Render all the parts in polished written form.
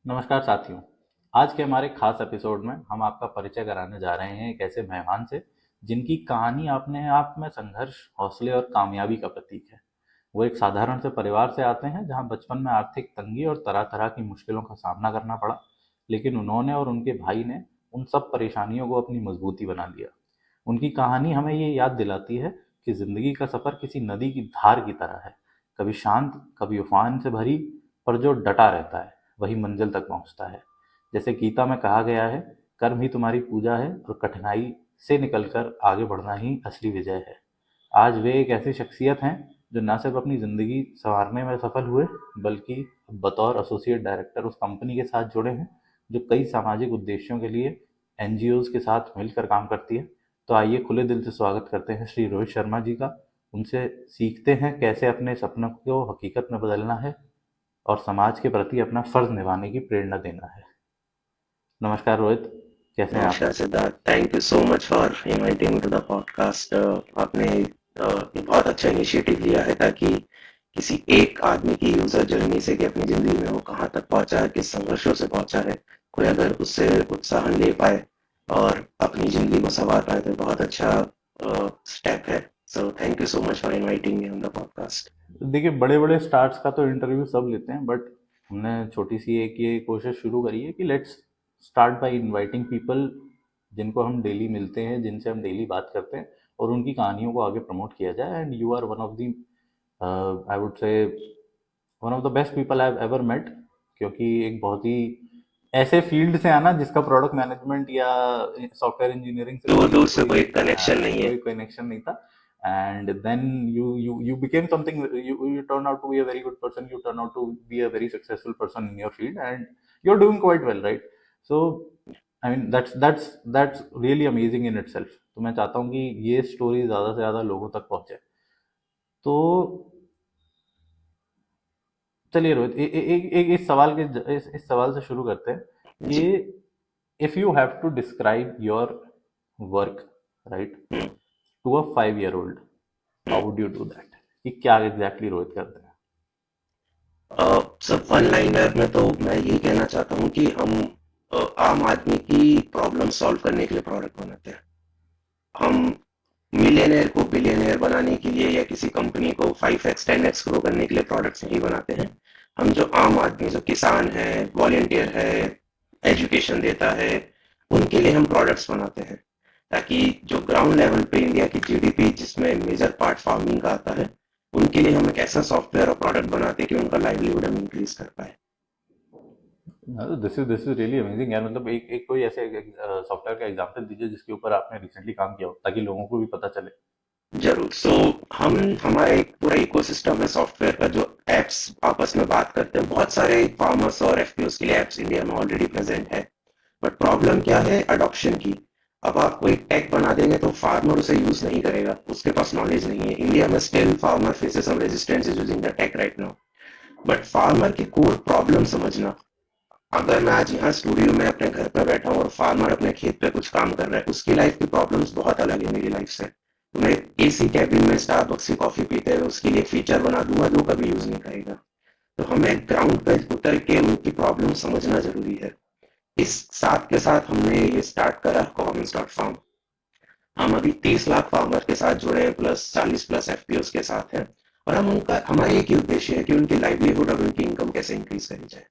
नमस्कार साथियों। आज के हमारे खास एपिसोड में हम आपका परिचय कराने जा रहे हैं एक ऐसे मेहमान से जिनकी कहानी अपने आप में संघर्ष, हौसले और कामयाबी का प्रतीक है। वो एक साधारण से परिवार से आते हैं जहां बचपन में आर्थिक तंगी और तरह तरह की मुश्किलों का सामना करना पड़ा, लेकिन उन्होंने और उनके भाई ने उन सब परेशानियों को अपनी मजबूती बना लिया। उनकी कहानी हमें ये याद दिलाती है कि जिंदगी का सफर किसी नदी की धार की तरह है, कभी शांत, कभी उफान से भरी, पर जो डटा रहता है वही मंजिल तक पहुंचता है। जैसे गीता में कहा गया है, कर्म ही तुम्हारी पूजा है और कठिनाई से निकलकर आगे बढ़ना ही असली विजय है। आज वे एक ऐसी शख्सियत हैं जो न सिर्फ अपनी ज़िंदगी संवारने में सफल हुए, बल्कि बतौर एसोसिएट डायरेक्टर उस कंपनी के साथ जुड़े हैं जो कई सामाजिक उद्देश्यों के लिए एनजीओज के साथ मिलकर काम करती है। तो आइए खुले दिल से स्वागत करते हैं श्री रोहित शर्मा जी का। उनसे सीखते हैं कैसे अपने सपनों को हकीकत में बदलना है और समाज के प्रति अपना फर्ज निभाने की प्रेरणा देना है। नमस्कार रोहित, कैसे हैं आप? नमस्कार Siddharth, thank you so much for inviting me to the podcast. आपने एक बहुत अच्छा इनिशिएटिव लिया है ताकि किसी एक आदमी की यूजर जर्नी से कि अपनी जिंदगी में वो कहाँ तक पहुंचा है, किस संघर्षों से पहुंचा है, कोई अगर उससे उत्साहन ले पाए और अपनी जिंदगी को संवार पाए तो बहुत अच्छा स्टेप है। So thank you so much for inviting me on the podcast. देखिए, बड़े बड़े स्टार्स का तो इंटरव्यू सब लेते हैं, बट हमने छोटी सी एक ये कोशिश शुरू करी है कि let's start by inviting people जिनको हम डेली मिलते हैं, जिनसे हम डेली बात करते हैं, और उनकी कहानियों को आगे प्रमोट किया जाए। And you are one of the, I would say, one of the best people I have ever met. क्योंकि एक बहुत ही ऐसे फील्ड से आना जिसका प्रोडक्ट मैनेजमेंट या सॉफ्टवेयर इंजीनियरिंग से दूर कोई दूर से कोई कोई कनेक्शन नहीं है। कोई कनेक्शन नहीं था। And then you became something, you turn out to be a very good person, you turn out to be a very successful person in your field, and you're doing quite well, right? So I mean that's really amazing in itself. तो मैं चाहता हूँ कि ये story ज़्यादा से ज़्यादा लोगों तक पहुँचे। तो चलिए रोहित, एक इस सवाल के इस सवाल से शुरू करते हैं कि जी। If you have to describe your work, right, hmm, to a 5 year old, how hmm. Would you do that? कि क्या एग्जैक्टली रोहित करते हैं? सब वन लाइनर में तो मैं यही कहना चाहता हूँ कि हम आम आदमी की प्रॉब्लम सॉल्व करने के लिए प्रोडक्ट बनाते हैं। हम मिलियनेयर को बिलियनेयर बनाने के लिए या किसी कंपनी को 5x 10x ग्रो करने के लिए प्रोडक्ट्स नहीं बनाते हैं। हम जो आम आदमी, जो किसान है, वॉलेंटियर है, एजुकेशन देता है, उनके लिए हम प्रोडक्ट्स बनाते हैं ताकि जो ग्राउंड लेवल पे इंडिया की जीडीपी जिसमें मेजर पार्ट फार्मिंग का आता है, उनके लिए हम एक ऐसा सॉफ्टवेयर और प्रोडक्ट बनाते हैं कि उनका लाइवलीहुड हम इंक्रीज कर पाए। दिस इज रियली अमेजिंग यार। मतलब एक कोई ऐसे सॉफ्टवेयर का एग्जांपल दीजिए जिसके ऊपर आपने रिसेंटली काम किया हो, ताकि लोगों को भी पता चले। जरूर। सो हम हमारा एक पूरा इकोसिस्टम है सॉफ्टवेयर का, जो एप्स आपस में बात करते हैं। बहुत सारे फार्मर्स और एफपीओस के लिए एप्स इंडिया में ऑलरेडी प्रेजेंट है, बट प्रॉब्लम क्या है? अडॉप्शन की। अब आप कोई टेक बना देंगे तो फार्मर उसे यूज नहीं करेगा, उसके पास नॉलेज नहीं है। इंडिया में still farmer faces some resistance using the tech right now. But farmer की कोर प्रॉब्लम समझना। अगर मैं आज यहाँ स्टूडियो में अपने घर पर बैठा हूँ और फार्मर अपने खेत पे कुछ काम कर रहा है, उसकी लाइफ की प्रॉब्लम्स बहुत अलग है मेरी लाइफ से। तो मैं एसी कैबिन में स्टारबक्स की कॉफी पीते हुए उसके लिए फीचर बना दूंगा जो कभी यूज नहीं करेगा। तो हमें ग्राउंड पे उतर के उनकी प्रॉब्लम समझना जरूरी है। इस साथ के साथ हमने ये स्टार्ट करा कॉमन्स.फार्म। हम अभी 30 लाख फार्मर के साथ जुड़े हैं, प्लस 40+ एफपीओ के साथ हैं। और हम उनका हमारा एक ही उद्देश्य है कि उनकी लाइवलीहुड और उनकी इनकम कैसे इंक्रीज करी जाए।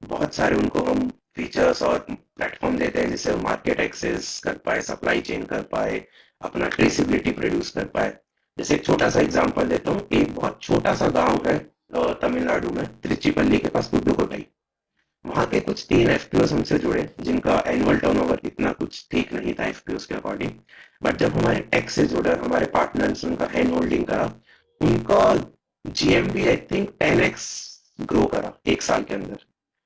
बहुत सारे उनको हम फीचर्स और प्लेटफॉर्म देते हैं जिससे वो मार्केट एक्सेस कर पाए, सप्लाई चेन कर पाए, अपना ट्रेसिबिलिटी प्रोड्यूस कर पाए। जैसे एक छोटा सा एग्जांपल देता हूँ। एक बहुत छोटा सा गांव है तमिलनाडु में, त्रिचिपल्ली के पास पुडुकोट्टई। वहाँ के कुछ 3 एफपीओ हमसे जुड़े जिनका एनुअल टर्नओवर इतना कुछ ठीक नहीं था एफपीओ के अकॉर्डिंग। बट जब हमारे टेक से जुड़े, हमारे पार्टनर्स उनका हैंड होल्डिंग करा, उनका GMB I think 10x grow करा 1 साल के अंदर।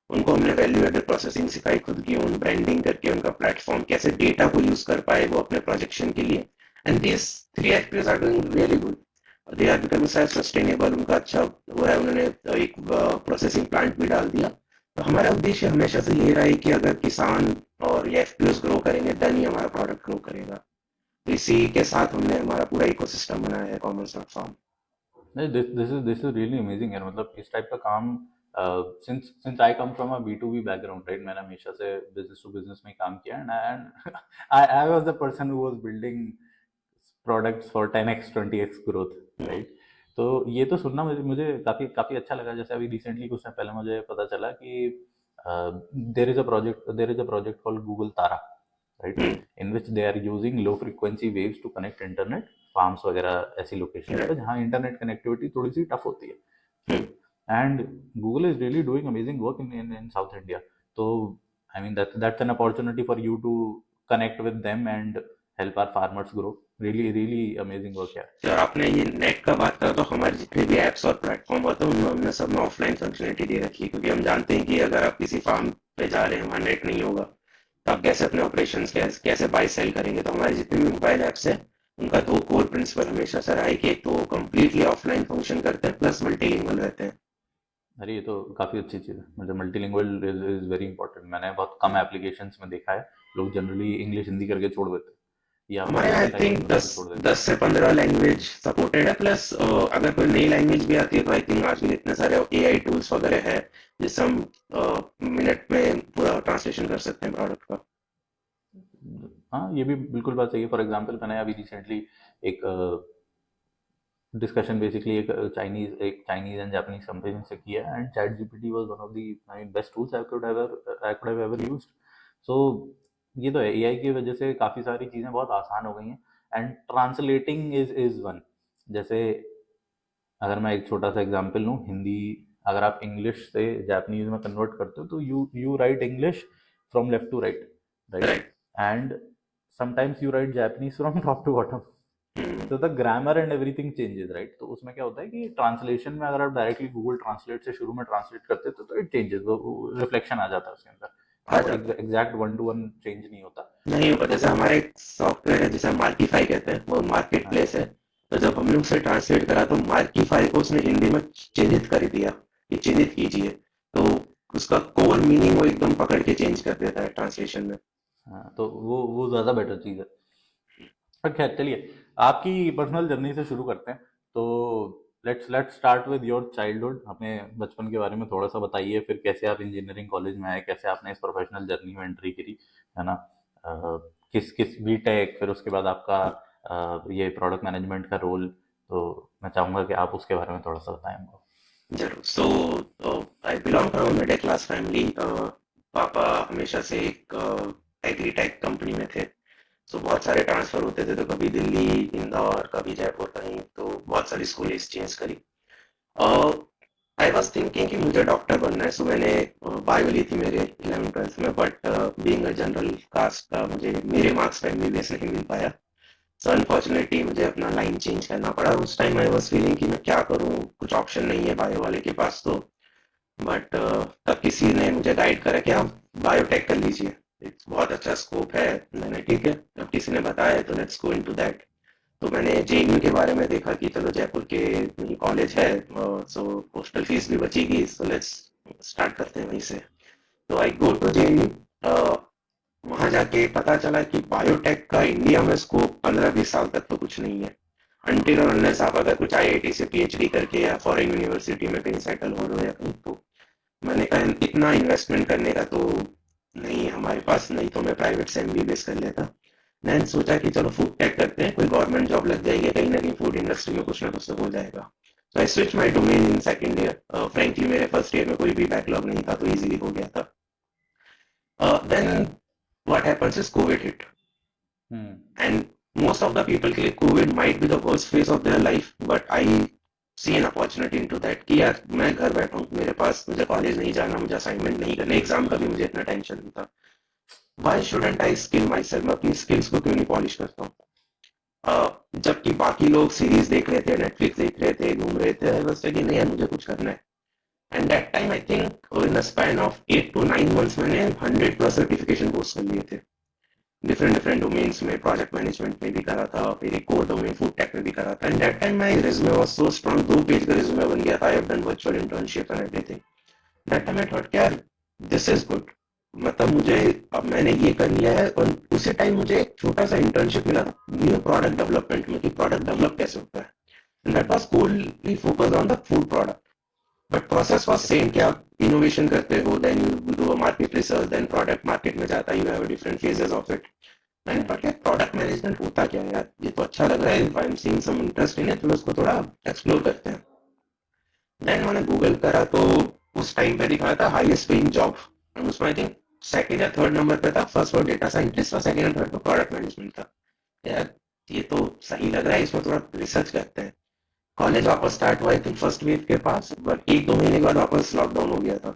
उनको हमने वैल्यू एडेड प्रोसेसिंग सिखाई खुद की, उन ब्रांडिंग करके उनका प्लेटफॉर्म कैसे डेटा को यूज कर पाए वो अपने प्रोजेक्शन के लिए। And this 3 FPO are doing really good. They are becoming self sustainable, उनका अच्छा हुआ है। उन्होंने एक प्रोसेसिंग प्लांट भी डाल दिया। तो हमारा उद्देश्य हमेशा से ये रहा है कि अगर किसान और ये एफपीओ ग्रो करेंगे देन ही हमारा प्रोडक्ट ग्रो करेगा। तो इसी के साथ हमने हमारा पूरा इकोसिस्टम बनाया है कॉमर्स प्लेटफॉर्म। नहीं, दिस इज रियली अमेजिंग यार। मतलब इस टाइप का काम since I come from a B2B background, right? मैंने हमेशा से business to business में काम किया, and I was the person who was building products for 10x 20x growth, right? तो ये तो सुनना मुझे मुझे काफ़ी काफ़ी अच्छा लगा। जैसे अभी रिसेंटली कुछ टाइम पहले मुझे पता चला कि there is a project called Google Taara, right, hmm, in which they are using low frequency waves to connect internet farms वगैरह ऐसी लोकेशन पे right, जहाँ इंटरनेट कनेक्टिविटी थोड़ी सी टफ होती है, हम्म, right. And Google is really doing amazing work in South India. तो I mean that's an opportunity for you to connect with them and help our farmers grow. Really, really amazing work here. Sir आपने ये net का बात करा तो हमारे जितने भी एप्स और प्लेटफॉर्म होते हैं उनमें हमने सब में ऑफलाइन फंक्शनलिटी दे रखी है, क्योंकि हम जानते हैं कि अगर आप किसी फार्म पे जा रहे हैं वहाँ नेट नहीं होगा तो आप कैसे अपने ऑपरेशंस कैसे बाय सेल करेंगे। तो हमारे जितने भी मोबाइल एप्स है उनका दो कोर प्रिंसिपल हमेशा सर है कि एक तो कंप्लीटली ऑफलाइन फंक्शन करते हैं प्लस मल्टीलिंगुअल रहते हैं। अरे ये तो काफ़ी अच्छी चीज़ है। मुझे मल्टीलिंगुअल इज वेरी इंपॉर्टेंट। मैंने बहुत कम एप्लीकेशंस में देखा है लोग जनरली इंग्लिश हिंदी करके छोड़ देते हैं, या फिर हमारे यहाँ आई लोकल लैंग्वेज थिंक बता दस के छोड़ देते हैं। 10 से 15 लैंग्वेज सपोर्टेड है, प्लस अगर कोई नई लैंग्वेज भी आती है तो आई थिंक आजकल इतने सारे एआई टूल्स वगैरह है जिससे हम मिनट में पूरा ट्रांसलेशन कर सकते हैं प्रोडक्ट का। हाँ, ये भी बिल्कुल बात सही है। फॉर एग्जांपल मैंने अभी रिसेंटली एक डिस्कशन बेसिकली एक चाइनीज एंड जापानीज कंपनी से किया, and ChatGPT was one of the I mean best tools I could have ever used. So ये तो है, एआई की वजह से काफ़ी सारी चीज़ें बहुत आसान हो गई हैं, एंड ट्रांसलेटिंग इज वन। जैसे अगर मैं एक छोटा सा एग्जांपल लूँ, हिंदी अगर आप इंग्लिश से जापानीज में कन्वर्ट करते हो तो you write English from left to right, right, right. And sometimes you write Japanese from top to bottom. तो the grammar and everything changes, right. तो उसमें क्या होता है कि ट्रांसलेशन में अगर आप डायरेक्टली गूगल ट्रांसलेट से शुरू में ट्रांसलेट करते तो इट चेंजेस, वो रिफ्लेक्शन आ जाता है उसके अंदर। हाँ, आ वो जाता exact one two one change नहीं होता। नहीं होगा। तो जैसे वो हमारे एक सॉफ्टवेयर है जिसे हम मार्कीफाई कहते हैं, वो मार्केट हाँ, प्लेस है। तो जब हमने उसे ट्रांसलेट करा तो मार्कीफाई को उसने हिंदी में चिन्हित कर दिया कि चिन्हित कीजिए। तो उसका कोर मीनिंग वो एकदम पकड़ के चेंज कर देता है ट्रांसलेशन में। हाँ, तो वो ज़्यादा बेटर चीज़ है। पर खैर चलिए, आपकी पर्सनल जर्नी से शुरू करते हैं। तो let's start with your childhood. अपने बचपन के बारे में थोड़ा सा बताइए, फिर कैसे आप इंजीनियरिंग कॉलेज में आए, कैसे आपने इस प्रोफेशनल जर्नी में एंट्री करी, है ना। किस किस बीटेक, फिर उसके बाद आपका ये प्रोडक्ट मैनेजमेंट का रोल। तो मैं चाहूँगा कि आप उसके बारे में थोड़ा सा बताएं हमको। जरूर। So I belong from middle class family. पापा हमेशा से एक एग्री टेक कंपनी में थे। सो बहुत सारे ट्रांसफर होते थे, तो कभी दिल्ली, इंदौर, कभी जयपुर, कहीं तो बहुत सारी स्कूल चेंज करी। आई वॉज थिंकिंग कि मुझे डॉक्टर बनना है। सो मैंने बायो ली थी मेरे 11th 12th में, but being a general caste का मुझे मेरे मार्क्स पे एमबीबीएस नहीं मिल पाया। सो अनफॉर्चुनेटली मुझे अपना लाइन चेंज करना पड़ा। उस टाइम आई वॉज फीलिंग कि मैं क्या करूँ, कुछ ऑप्शन नहीं है बायो वाले के पास तो। बट तब किसी ने मुझे गाइड करा कि आप बायोटेक कर लीजिए, एक बहुत अच्छा स्कोप है। मैंने ठीक है, अब किसी ने बताया तो लेट्स गो इनटू दैट। तो मैंने जेएनयू के बारे में देखा कि चलो जयपुर के कॉलेज है, सो हॉस्टल फीस भी बचेगी, सो लेट्स स्टार्ट करते हैं वहीं से। तो आई गो टू जेएनयू। वहां जाके पता चला कि बायोटेक का इंडिया में स्कोप 15-20 साल तक तो कुछ नहीं है। अनटिल और अनलेस आप अगर कुछ आईआईटी से पीएचडी करके या फॉरेन यूनिवर्सिटी में कहीं सेटल हो रहे हो या कहीं, तो मैंने कहा इतना इन्वेस्टमेंट करने का तो नहीं है हमारे पास, नहीं तो मैं प्राइवेट से एमबीबीएस कर लेता। मैंने सोचा कि चलो फूड टेक करते हैं, कोई गवर्नमेंट जॉब लग जाएगी, कहीं ना कहीं फूड इंडस्ट्री में कुछ ना कुछ तो हो जाएगा। तो I switch my domain in second year. Frankly मेरे फर्स्ट ईयर में कोई भी बैकलॉग नहीं था तो इजीली हो गया था। Then what happens is COVID hit, hmm. and most of the people के लिए COVID might be the worst phase of their life, but I see an opportunity into that कि यार मैं घर बैठा हूँ, मेरे पास, मुझे कॉलेज नहीं जाना, मुझे असाइनमेंट नहीं करना, एग्जाम का भी मुझे इतना टेंशन नहीं था। Why shouldn't I skill myself? मैं अपनी स्किल्स को क्यों नहीं पॉलिश करता हूँ। जबकि बाकी लोग सीरीज देख रहे थे, नेटफ्लिक्स देख रहे थे, घूम रहे थे, बस कि नहीं यार मुझे कुछ करना है। And that time I think in the span of 8 to 9 months मैंने 100+ सर्टिफिकेशन कोर्स कर लिए थे। डिफरेंट डिफरेंट डोमेन्स में, प्रोजेक्ट मैनेजमेंट में भी करा था, फिर एक कोर डोमेन फूड टेक में भी करा था। And that time my resume was so strong, 2 page का रिज्यूमे बन गया था। I have done virtual internship and everything. That time I thought यार दिस इज गुड, मतलब मुझे अब मैंने ये कर लिया है। और उसी टाइम मुझे एक छोटा सा इंटर्नशिप मिला था न्यू प्रोडक्ट डेवलपमेंट में, कि प्रोडक्ट डेवलप कैसे होता है। And that was corely focused on the food product. But process was same कि आप इनोवेशन करते हो, then you do a market research, then product market में जाता है, you have different phases of it. मैंने पढ़ा प्रोडक्ट मैनेजमेंट होता क्या है यार, ये तो अच्छा लग रहा है, I am seeing some interest in it, तो उसको थोड़ा एक्सप्लोर करते हैं। देन मैंने गूगल करा तो उस टाइम पे दिखा था हाईएस्ट पेइंग जॉब, उसमें आई थिंक सेकंड या थर्ड नंबर पे था, फर्स्ट और डेटा साइंटिस्ट और सेकंड और थर्ड पे प्रोडक्ट मैनेजमेंट था। यार ये तो सही लग रहा है, इसमें थोड़ा रिसर्च करते हैं। कॉलेज वापस स्टार्ट हुआ आई थिंक फर्स्ट वेव के पास, बट एक दो महीने के बाद वापस लॉकडाउन हो गया था।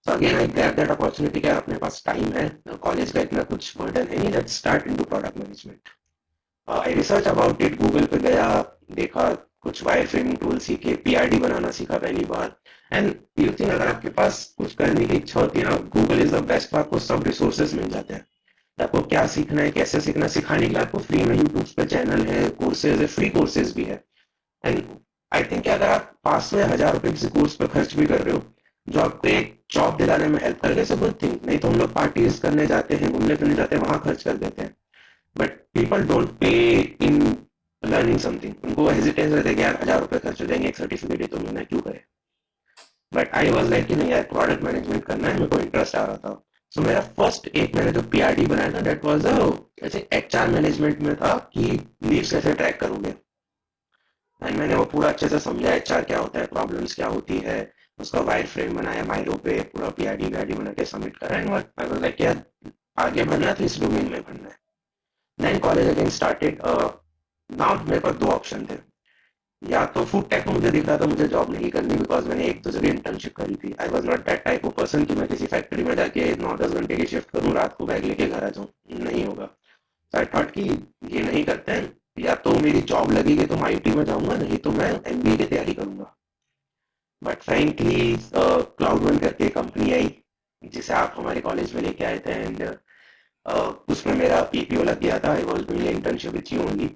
So again I grab that opportunity कि अपने पास टाइम है, कॉलेज का इतना कुछ बर्डन है नहीं, let's start into product management. I research about it, Google पे गया, देखा, कुछ वायर फ्रेमिंग टूल सीखे, पीआरडी बनाना सीखा पहली बार। एंड यू थिंक अगर आपके पास कुछ करने की इच्छा होती है ना, गूगल इज द बेस्ट, आपको सब रिसोर्सेज मिल जाते हैं। आपको क्या सीखना है, कैसे सीखना है, सिखाने के लिए आपको फ्री में यूट्यूब पे चैनल है, कोर्सेज है, फ्री कोर्सेज भी है। एंड आई थिंक अगर आप 500 या 1000 रुपए किसी कोर्स पे खर्च भी कर रहे हो, जो आपको एक जॉब दिलाने में हेल्प करेगा, इट्स अ गुड थिंग। नहीं तो हम लोग पार्टीज करने जाते हैं, घूमने फिरने जाते हैं, वहां खर्च कर देते हैं। But people don't pay in learning something, उनको हेजिटेंस रहता है कि यार 1000 रुपए खर्च हो जाएंगे एक सर्टिफिकेट, तो मैं क्यों करे। बट आई वॉज लाइक कि नहीं यार, प्रोडक्ट मैनेजमेंट करना है, मेरे को इंटरेस्ट आ रहा था। सो मेरा फर्स्ट एक मैंने जो पीआरडी बनाया था, दैट वाज ऐसे एचआर मैनेजमेंट में था कि लीव्स कैसे ट्रैक करोगे। एंड मैंने वो पूरा अच्छे से समझा, एचआर क्या होता है, प्रॉब्लम्स क्या होती है, उसका वायर फ्रेम बनाया, माइलो पे पूरा पीआरडी वीआरडी बना के सबमिट करा। एंड आई वाज लाइक यार, आगे बढ़ना है तो इस डोमेन में बढ़ना है। Then college again started. Now मेरे पास दो ऑप्शन थे, या तो फूड टेक में मुझे दिख रहा था मुझे जॉब नहीं करनी, बिकॉज मैंने एक दो जगह इंटर्नशिप करी थी। I was not that type of person कि मैं किसी फैक्ट्री में जाके 9-10 घंटे की शिफ्ट करूँ, रात को बैग लेके घर आ जाऊँ, नहीं होगा। सो आई थॉट कि ये नहीं करते हैं, या तो मेरी जॉब लगेगी तो मैं आईटी में जाऊंगा, नहीं तो मैं एमबीए की तैयारी करूंगा। बट फ्रैंकली क्लाउड वन करके कंपनी आई, जिसे आप हमारे कॉलेज में लेके आए थे। एंड उसमें मेरा पीपीओ लग गया था, I was doing internship with you only.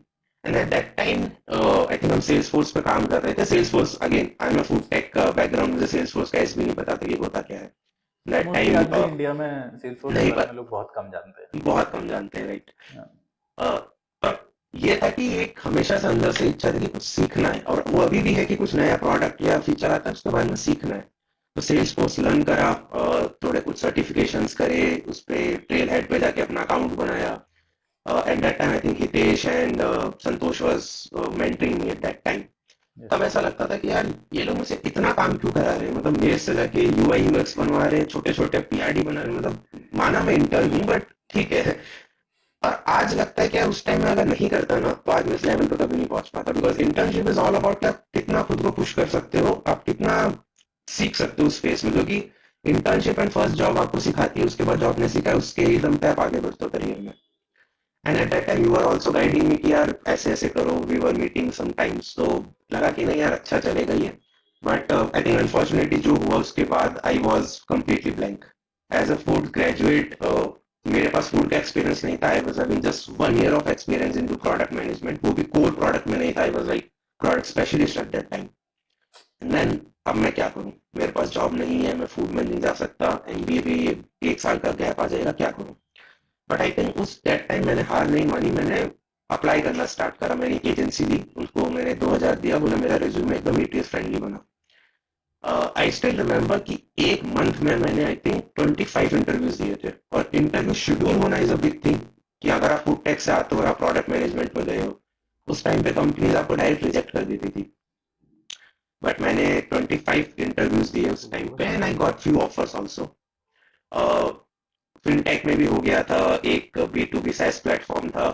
And at that time I think हम सेल्स फोर्स पे काम कर रहे थे। Salesforce again, I am food tech background, मुझे सेल्स फोर्स का एस भी नहीं पता था कि होता क्या है दैट मोस्टली टाइम। आज भी इंडिया में सेल्सफोर्स के नहीं बारे में पता, लोग बहुत कम जानते हैं। बहुत कम जानते हैं, राइट। हाँ। पर ये था कि एक हमेशा से अंदर से इच्छा थी कि कुछ सीखना है, और वो अभी भी है कि कुछ नया प्रोडक्ट या फीचर आता है उसके बारे में सीखना है। तो सेल्स फोर्स लर्न करा, थोड़े कुछ सर्टिफिकेशंस करे, उस पे ट्रेल हेड पे जाके अपना अकाउंट बनाया। Eight that time I think Hitesh and Santosh was mentoring me at that time. Yes. तब ऐसा लगता था कि यार ये लोग मुझसे इतना काम क्यों करा रहे हैं, मतलब मेरे से जाके यूआई यूएक्स बनवा रहे हैं, छोटे छोटे पीआरडी बना रहे हैं, मतलब माना मैं इंटर्न हूँ बट ठीक है। और आज लगता है कि यार उस टाइम में अगर नहीं करता ना, तो आज मैं इस लेवल पे कभी नहीं पहुंच पाता, because internship is all about आप कितना खुद को पुश कर सकते हो, आप कितना सीख सकते हो उस फेस में, क्योंकि इंटर्नशिप एंड फर्स्ट जॉब आपको सिखाती है, उसके बाद जॉब नहीं सिखाया, उसके ही दम पे आप आगे बढ़ते हो करियर में। And at that time you are also guiding me कि यार ऐसे ऐसे करो, वी वर मीटिंग समटाइम्स, तो लगा कि नहीं यार अच्छा चलेगा ये। बट आई थिंक अनफॉर्चुनेटली जो हुआ उसके बाद I was completely blank. As a food graduate मेरे पास फूड का एक्सपीरियंस नहीं था, I was having just 1 year of experience into product management, वो भी कोर प्रोडक्ट में नहीं था, I was like product specialist at that time. And then अब मैं क्या करूँ, मेरे पास जॉब नहीं है, मैं फूड में नहीं जा सकता, एमबीए भी 1 साल का गैप आ जाएगा, क्या करूँ। बट आई थिंक उस दैट टाइम मैंने हार नहीं मानी, मैंने अप्लाई करना स्टार्ट करा। मैंने एक एजेंसी ली, उनको मैंने 2000 दिया, बोला मेरा रिज्यूमे एकदम एटीएस फ्रेंडली बना। आई स्टिल रिमेम्बर कि एक मंथ में मैंने आई थिंक 25 इंटरव्यूज दिए थे, और इंटरव्यू शेड्यूल होना इज अ बिग थिंग, कि अगर आप फूड टेक से आते हो और आप प्रोडक्ट मैनेजमेंट में गए हो, उस टाइम पे कंपनीज आपको डायरेक्ट रिजेक्ट कर देती थी। बट मैंने 25 इंटरव्यूज दिए उस टाइम पे, and I got few offers also. Fintech में भी हो गया था, एक B to B SaaS platform था।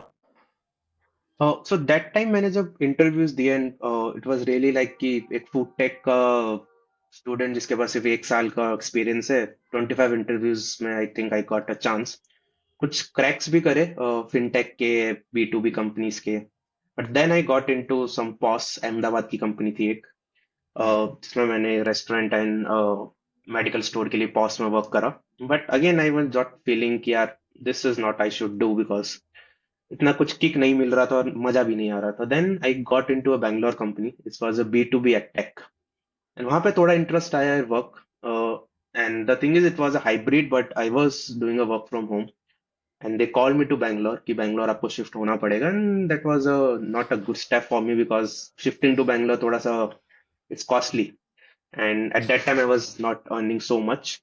सो दैट टाइम मैंने जब इंटरव्यूज दिए, and it was really like कि एक फूड टेक का स्टूडेंट जिसके पास सिर्फ 1 साल का एक्सपीरियंस है, 25 इंटरव्यूज में I think I got a chance. कुछ क्रैक्स भी करे फिनटेक के, बी टू बी कंपनीज के। But then I got into some pause, Ahmedabad की कंपनी थी एक, जिसमें मैंने रेस्टोरेंट एंड मेडिकल स्टोर के लिए पॉस में वर्क करा। But again I was not feeling कि यार this is not I should do, because इतना कुछ किक नहीं मिल रहा था और मजा भी नहीं आ रहा था। Then I got into a Bangalore company, this was a B to B ad tech, and वहां पे थोड़ा इंटरेस्ट आया है work. And the thing is it was a hybrid, but I was doing a work from home, and they call me to Bangalore कि बैंगलोर आपको shift होना पड़ेगा। And that was a not a good step for me, because shifting to Bangalore थोड़ा सा it's costly. And at that time I was not earning so much,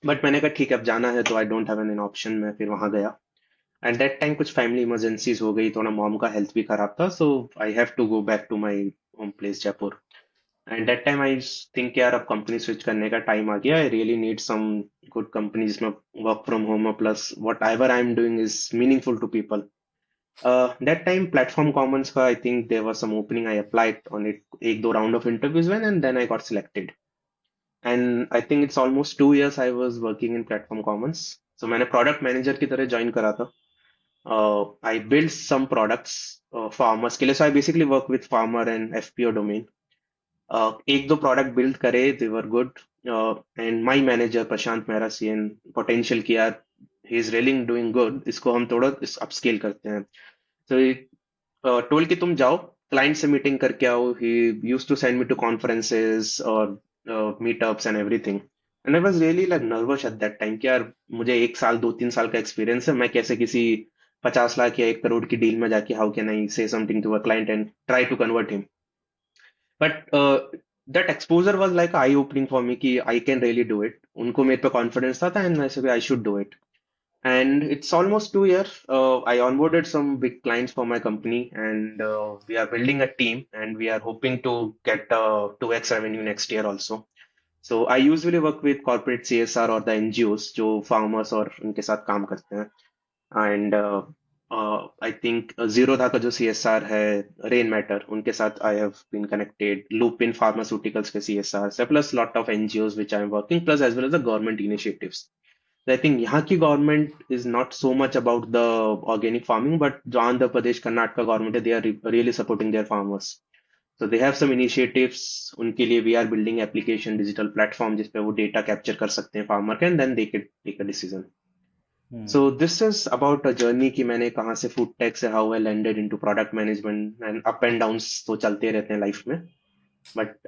but मैंने कहा ठीक है अब जाना है तो I don't have an option, मैं फिर वहां गया। एट दैट टाइम कुछ फैमिली इमरजेंसीज हो गई, थोड़ा मॉम का हेल्थ भी खराब था, so I have to go back to my home place Jaipur. And that time I think यार अब कंपनी स्विच करने का टाइम आ गया, I really need some good company जिसमें work from home plus whatever I am doing is meaningful to people. That time platform commons का I think there was some opening, I applied on it, एक दो round of interviews went and then I got selected, and I think it's almost 2 years I was working in platform commons. So मैंने product manager की तरह join करा था। I built some products farmers के लिए, so I basically work with farmer and FPO domain. एक दो product build करे, they were good, and my manager Prashant Mehra seen potential किया, he is really doing good, इसको हम थोड़ा अपस्केल करते हैं। तो टोल कि तुम जाओ क्लाइंट से मीटिंग करके आओ, he used to send me to conferences और meetups and everything, and I was really like nervous at that time कि यार मुझे 1 साल 2 3 साल का एक्सपीरियंस है, मैं कैसे किसी 50 लाख या 1 करोड़ की डील में जाके how can I say something to a client and try to convert him. But that exposure was like eye opening for me कि I can really do it, उनको मेरे पे कॉन्फिडेंस था एंड वैसे भी I should do it. And it's almost 2 years. I onboarded some big clients for my company, and we are building a team, and we are hoping to get 2x revenue next year also. So I usually work with corporate CSR or the NGOs जो farmers और उनके साथ काम करते हैं। And I think Zerodha का जो CSR है, रेन मैटर, उनके साथ I have been connected, Lupin pharmaceuticals के सीएसआर से, plus lot of NGOs which I am working, plus as well as the government initiatives. I think यहाँ की government is not so much about the organic farming, but जो Andhra Pradesh Karnataka government है, they are really supporting their farmers. So they have some initiatives, उनके लिए we are building application digital platform जिसपे वो data capture कर सकते हैं farmer का, and then they can take a decision. So this is about a journey कि मैंने कहाँ से food tech से how I landed into product management, and up and downs तो चलते रहते हैं लाइफ में। बट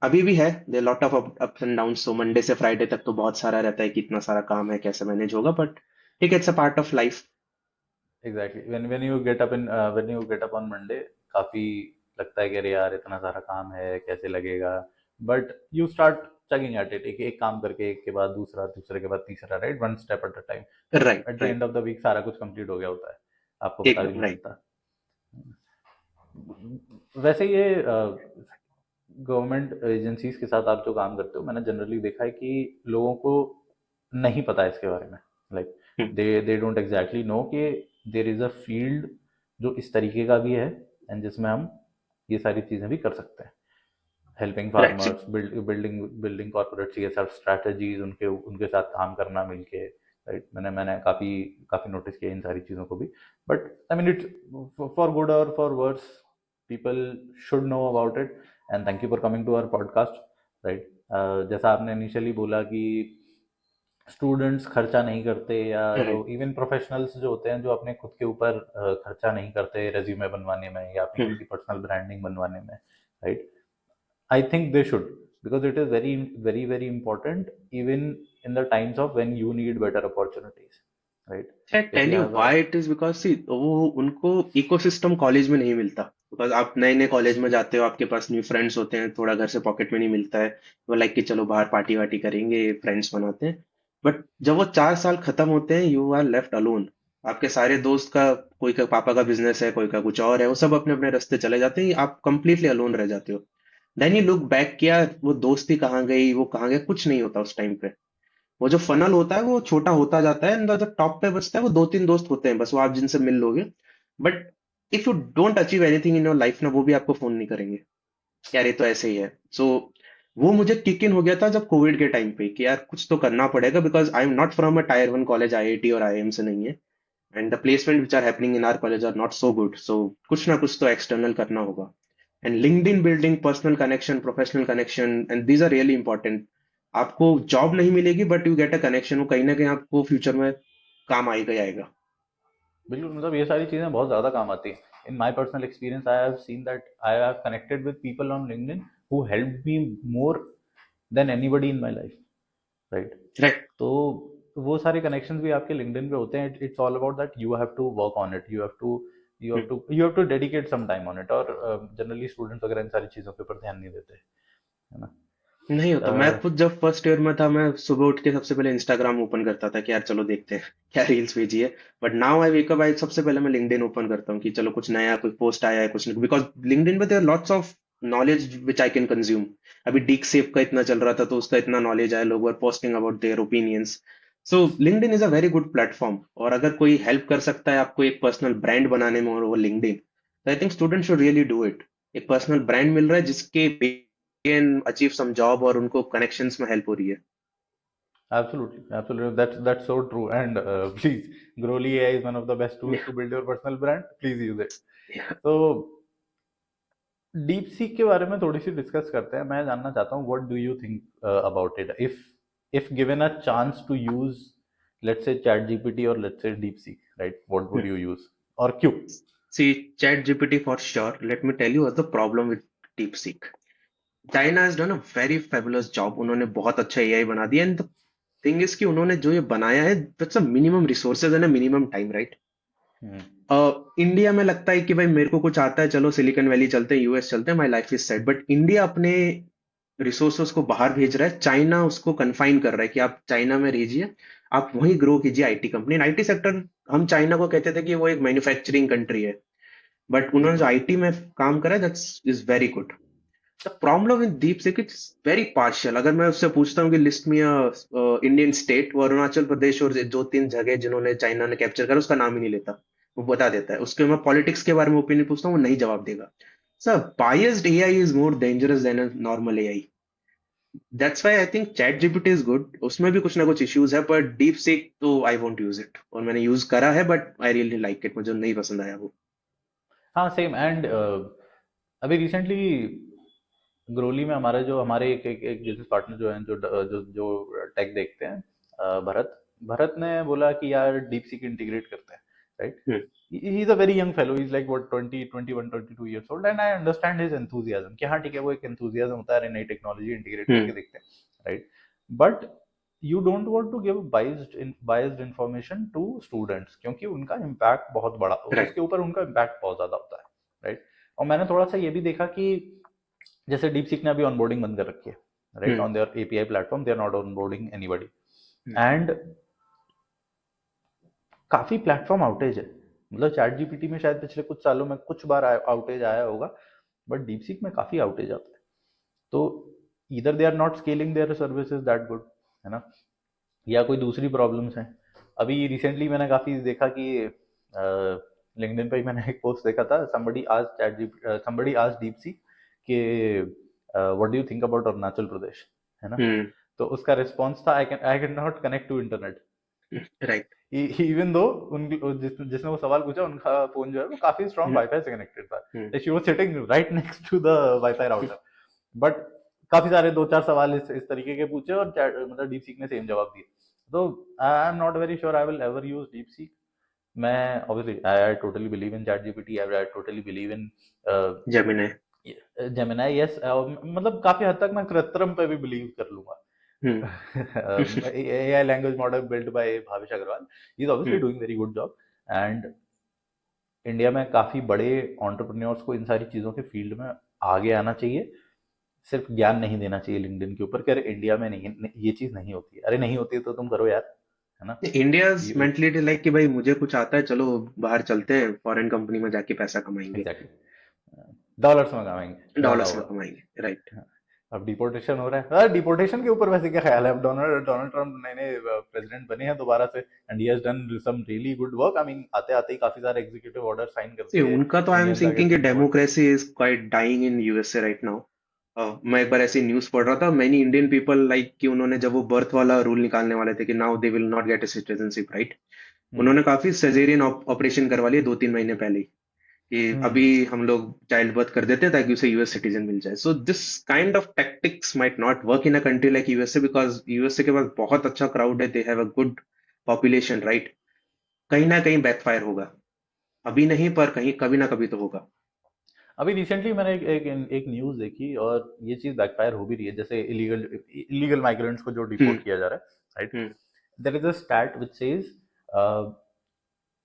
अभी भी है, there lot of ups and downs, so Monday से फ्राइडे तक तो बहुत सारा रहता है कि इतना सारा काम है कैसे मैनेज होगा, बट ठीक है, it's a part of life. Exactly when you get up in when you get up on Monday, काफी लगता है कि अरे यार इतना सारा काम है कैसे लगेगा, but you start chugging at it, एक काम करके एक के बाद दूसरा, दूसरे के बाद तीसरा, right, one step at a time. Right at the right end of the week सारा कुछ कंप्लीट हो गया होता है, आपको पता भी एकदम नहीं राइट। चलता। वैसे ये गवर्नमेंट एजेंसीज के साथ आप जो काम करते हो, मैंने जनरली देखा है कि लोगों को नहीं पता है इसके बारे में, like they don't exactly know कि देर इज़ अ फील्ड जो इस तरीके का भी है, एंड जिसमें हम ये सारी चीज़ें भी कर सकते हैं, helping right farmers, building corporate CSR strategies, उनके उनके साथ काम करना मिलके, राइट। मैंने मैंने काफ़ी काफ़ी नोटिस किया इन सारी चीज़ों को भी, but I mean it's for good और for worse, people should know about it, and thank you for coming to our podcast, right. जैसा आपने इनिशियली बोला कि स्टूडेंट्स खर्चा नहीं करते, या जो राइट। इवन प्रोफेशनल्स जो होते हैं जो अपने खुद के ऊपर खर्चा नहीं करते रेज्यूमे बनवाने में या अपनी किसी पर्सनल ब्रांडिंग बनवाने में, right, I think they should, because it is very, very, very important even in the times of when you need better opportunities, right? आई इस टेल यू लिहाजा व्हाई इट इज, बिकॉज सी वो उनको ecosystem college में नहीं मिलता, because आप नए नए कॉलेज में जाते हो, आपके पास न्यू फ्रेंड्स होते हैं, थोड़ा घर से पॉकेट मनी मिलता है, वो लाइक कि चलो बाहर पार्टी वार्टी करेंगे, फ्रेंड्स बनाते हैं। बट जब वो 4 साल खत्म होते हैं, यू आर लेफ्ट अलोन। आपके सारे दोस्त का, कोई का पापा का बिजनेस है, कोई का कुछ और है, वो सब अपने अपने रास्ते चले जाते हैं, आप कंप्लीटली अलोन रह जाते हो। देन यू लुक बैक किया, वो दोस्ती कहाँ गई, वो कहाँ गया, कुछ नहीं होता उस टाइम पे। वो जो फनल होता है वो छोटा होता जाता है, एंड जब टॉप पे बचता है वो दो तीन दोस्त होते हैं बस, वो आप जिनसे मिल लोगे। But if you don't achieve anything in your life ना, वो भी आपको फोन नहीं करेंगे कि यार ये तो ऐसे ही है। सो वो मुझे किक इन हो गया था जब कोविड के टाइम पे कि यार कुछ तो करना पड़ेगा, because I am not from a tier one college, IIT और आईएम से नहीं है, and the placement which are happening in our college are not so good, so कुछ ना कुछ तो एक्सटर्नल करना होगा। And LinkedIn building, personal connection, professional connection, and these are really important. आपको जॉब नहीं मिलेगी but you get a connection, वो कहीं ना कहीं आपको फ्यूचर में काम आएगा ही आएगा। बिल्कुल, मतलब ये सारी चीज़ें बहुत ज़्यादा काम आती हैं। In my personal experience I have seen that I have connected with people on LinkedIn who helped me more than anybody in my life, right. Right तो वो सारे कनेक्शंस भी आपके लिंक्डइन पे होते हैं। It's all about that you have to work on it, you have to dedicate some time on it, और generally students वगैरह इन सारी चीज़ों के ऊपर ध्यान नहीं देते, है ना। नहीं होता। मैं खुद जब फर्स्ट ईयर में था, मैं सुबह उठ के सबसे पहले इंस्टाग्राम ओपन करता था कि यार चलो देखते हैं क्या रील्स भेजी है। But now I wake up, I सबसे पहले मैं लिंक्डइन ओपन करता हूँ कि चलो कुछ नया, कोई पोस्ट आया है कुछ, बिकॉज लिंक्डइन पे there lots of knowledge which I can consume. अभी डीक सेप का इतना चल रहा था तो उसका इतना नॉलेज आया, लोग were posting about their opinions. So LinkedIn is a very good platform, और अगर कोई हेल्प कर सकता है आपको एक पर्सनल ब्रांड बनाने में और वो लिंक्डइन, तो I think student should really do it. एक पर्सनल ब्रांड मिल रहा है जिसके कैन अचीव सम जॉब, और उनको कनेक्शंस में हेल्प हो रही है। Absolutely, absolutely. That's so true. And please, Growly AI is one of the best tools to build your personal brand. Please use it. So, deep seek के बारे में थोड़ी सी डिस्कस करते हैं। मैं जानना चाहता हूँ what do you think about it, if given a chance to use let's say ChatGPT और let's say DeepSeek, right, what would you use और क्यों? See, ChatGPT for sure. Let me tell you what's the problem with DeepSeek. China has done a very fabulous job. उन्होंने बहुत अच्छा AI बना दिया, and the thing is कि उन्होंने जो ये बनाया है, that's a minimum resources and a minimum time, right? Hmm. India में लगता है कि भाई मेरे को कुछ आता है, चलो सिलिकॉन वैली चलते हैं, यूएस चलते हैं, my life is set. But India अपने रिसोर्सेज को बाहर भेज रहा है, चाइना उसको कन्फाइन कर रहा है कि आप चाइना में रहिए, आप वहीं ग्रो कीजिए आईटी कंपनी। आईटी सेक्टर, हम चाइना को कहते थे कि वो एक मैन्युफैक्चरिंग कंट्री है, बट उन्होंने जो आईटी में काम करा, that's is very good. The problem with Deep sick, it's very partial. अगर मैं उससे पूछता हूँ कि लिस्ट में इंडियन स्टेट, वो अरुणाचल प्रदेश और दो तीन जगह जिन्होंने चाइना ने कैप्चर करा, उसका नाम ही नहीं लेता। वो बता देता है। उसके मैं पॉलिटिक्स के बारे में ओपिनियन पूछता हूँ, वो नहीं जवाब देगा। Sir, biased AI is more dangerous than a normal AI. That's why I think chat GPT is good. उसमें भी कुछ ना कुछ इश्यूज है, पर डीप सिक तो आई वोंट यूज इट, और मैंने यूज करा है, but I really like it, मुझे नहीं पसंद आया वो। हाँ, सेम। एंड अभी रिसेंटली ग्रोली में हमारे एक बिजनेस पार्टनर जो हैं, जो टेक देखते हैं, भरत भरत ने बोला कि यार डीप सीक इंटीग्रेट करते हैं, right? Hmm. He is a very young fellow, is like what 22 years old, and I understand his enthusiasm कि हाँ ठीक है, वो एक एंथुजियाज्म होता है नई टेक्नोलॉजी इंटीग्रेट करके हम्म। देखते हैं, right? But you don't want to give biased information to students, क्योंकि उनका इम्पैक्ट बहुत बड़ा, राइट। उसके ऊपर उनका इम्पैक्ट बहुत ज्यादा होता है, राइट? और मैंने थोड़ा सा ये भी देखा कि जैसे डीपसीक ने अभी ऑनबोर्डिंग बंद कर रखी है, right, hmm. On their API platform, they are not onboarding anybody. Hmm. And काफी प्लेटफॉर्म आउटेज है, मतलब चैट जीपीटी में शायद पिछले कुछ सालों में कुछ बार आउटेज आया होगा, बट डीपसीक में काफी आउटेज आता है। तो इधर they are not scaling their services that good, है ना, या कोई दूसरी प्रॉब्लम्स हैं। अभी रिसेंटली मैंने काफी देखा कि लिंक्डइन पे ही मैंने एक पोस्ट देखा था, somebody asked DeepSeek कि what do you think about Arunachal Pradesh, है ना? हम्म। तो उसका रिस्पॉन्स था, I can not connect to internet. Right. Even though जिसने वो सवाल पूछा, उनका फोन जो है वो काफी स्ट्रॉन्ग हम्म। वाईफाई से कनेक्टेड था, हम्म। She was sitting right next to the wifi router. But काफी सारे दो चार सवाल इस तरीके के पूछे, और मतलब डीप सीक ने सेम जवाब दिए। तो I am not very sure I will ever use DeepSeek. मैं obviously I totally believe in ChatGPT, I totally believe in Gemini. Gemini, yes, मतलब काफी हद तक मैं कृत्रिम पे भी बिलीव कर लूंगा। हम्म। AI language model built by Bhavish Agrawal, he is obviously hmm. doing very good job, and India में काफी बड़े एंटरप्रेन्योर्स को इन सारी चीजों के फील्ड में आगे आना चाहिए। सिर्फ ज्ञान नहीं देना चाहिए लिंक्डइन के ऊपर कि अरे इंडिया में नहीं, ये चीज नहीं होती है, अरे नहीं होती है तो तुम करो यार, है ना? इंडियाज मेंटलिटी लाइक कि भाई मुझे कुछ आता है, चलो बाहर चलते हैं, फॉरेन कंपनी में जाके पैसा कमाएंगे, एग्जैक्टली, डॉलर्स में कमाएंगे, ज्यादा डॉलर्स में होगा। कमाएंगे, राइट। हाँ, अब डिपोर्टेशन हो रहा है, डिपोर्टेशन के ऊपर वैसे क्या ख्याल है? अब डोनाल्ड डोनाल्ड ट्रम्प नए नए प्रेसिडेंट बने हैं दोबारा से, and he has done some really good work. I mean आते आते ही काफी सारे एग्जीक्यूटिव ऑर्डर साइन कर दिए उनका तो I am Indians thinking against कि default. Democracy is quite dying in USA right now. मैं एक बार ऐसी न्यूज पढ़ रहा था, मेनी इंडियन पीपल लाइक कि उन्होंने जब वो बर्थ वाला रूल निकालने वाले थे कि now they will not get a citizenship, right? हम्म। उन्होंने काफी सजेरियन ऑपरेशन करवा लिए 2-3 महीने पहले ही, कि हम्म। अभी हम लोग चाइल्ड बर्थ कर देते हैं ताकि उसे यूएस सिटीजन मिल जाए। So this kind of tactics might not work in a country like USA, because USA के पास बहुत अच्छा क्राउड है, they have a good population, right? कहीं ना कहीं बैकफायर होगा, अभी नहीं पर कहीं कभी ना कभी तो होगा। अभी रिसेंटली मैंने एक न्यूज देखी, और ये चीज बैकफायर हो भी रही है, जैसे इलीगल इलीगल माइग्रेंट्स को जो हम्म। डिपोर्ट किया जा रहा है, right? Hmm. There is a stat which says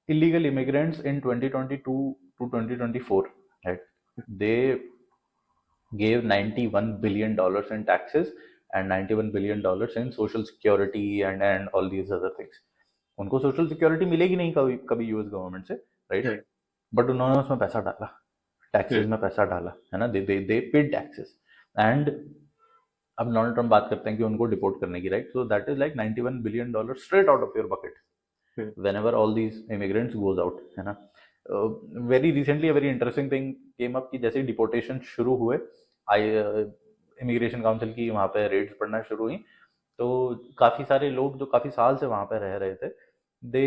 illegal immigrants in 2022 to 2024, right, they gave $91 billion in taxes and $91 billion in social security and all these other things. उनको social security मिलेगी नहीं कभी कभी US government से, right? right. But उन्होंने उसमें पैसा डाला, टैक्सेस Hmm. में पैसा डाला, है ना? दे पेड टैक्सेस। एंड अब डोनाल्ड ट्रम्प बात करते हैं कि उनको डिपोर्ट करने की, right? So that is like $91 billion straight out of your bucket Hmm. whenever all these immigrants goes out, है ना? Very recently very interesting thing came up कि जैसे डिपोर्टेशन शुरू हुए, आई इमिग्रेशन काउंसिल की वहाँ पे रेड्स पड़ना शुरू हुई, तो काफ़ी सारे लोग जो काफ़ी साल से वहाँ पे रह रहे थे, they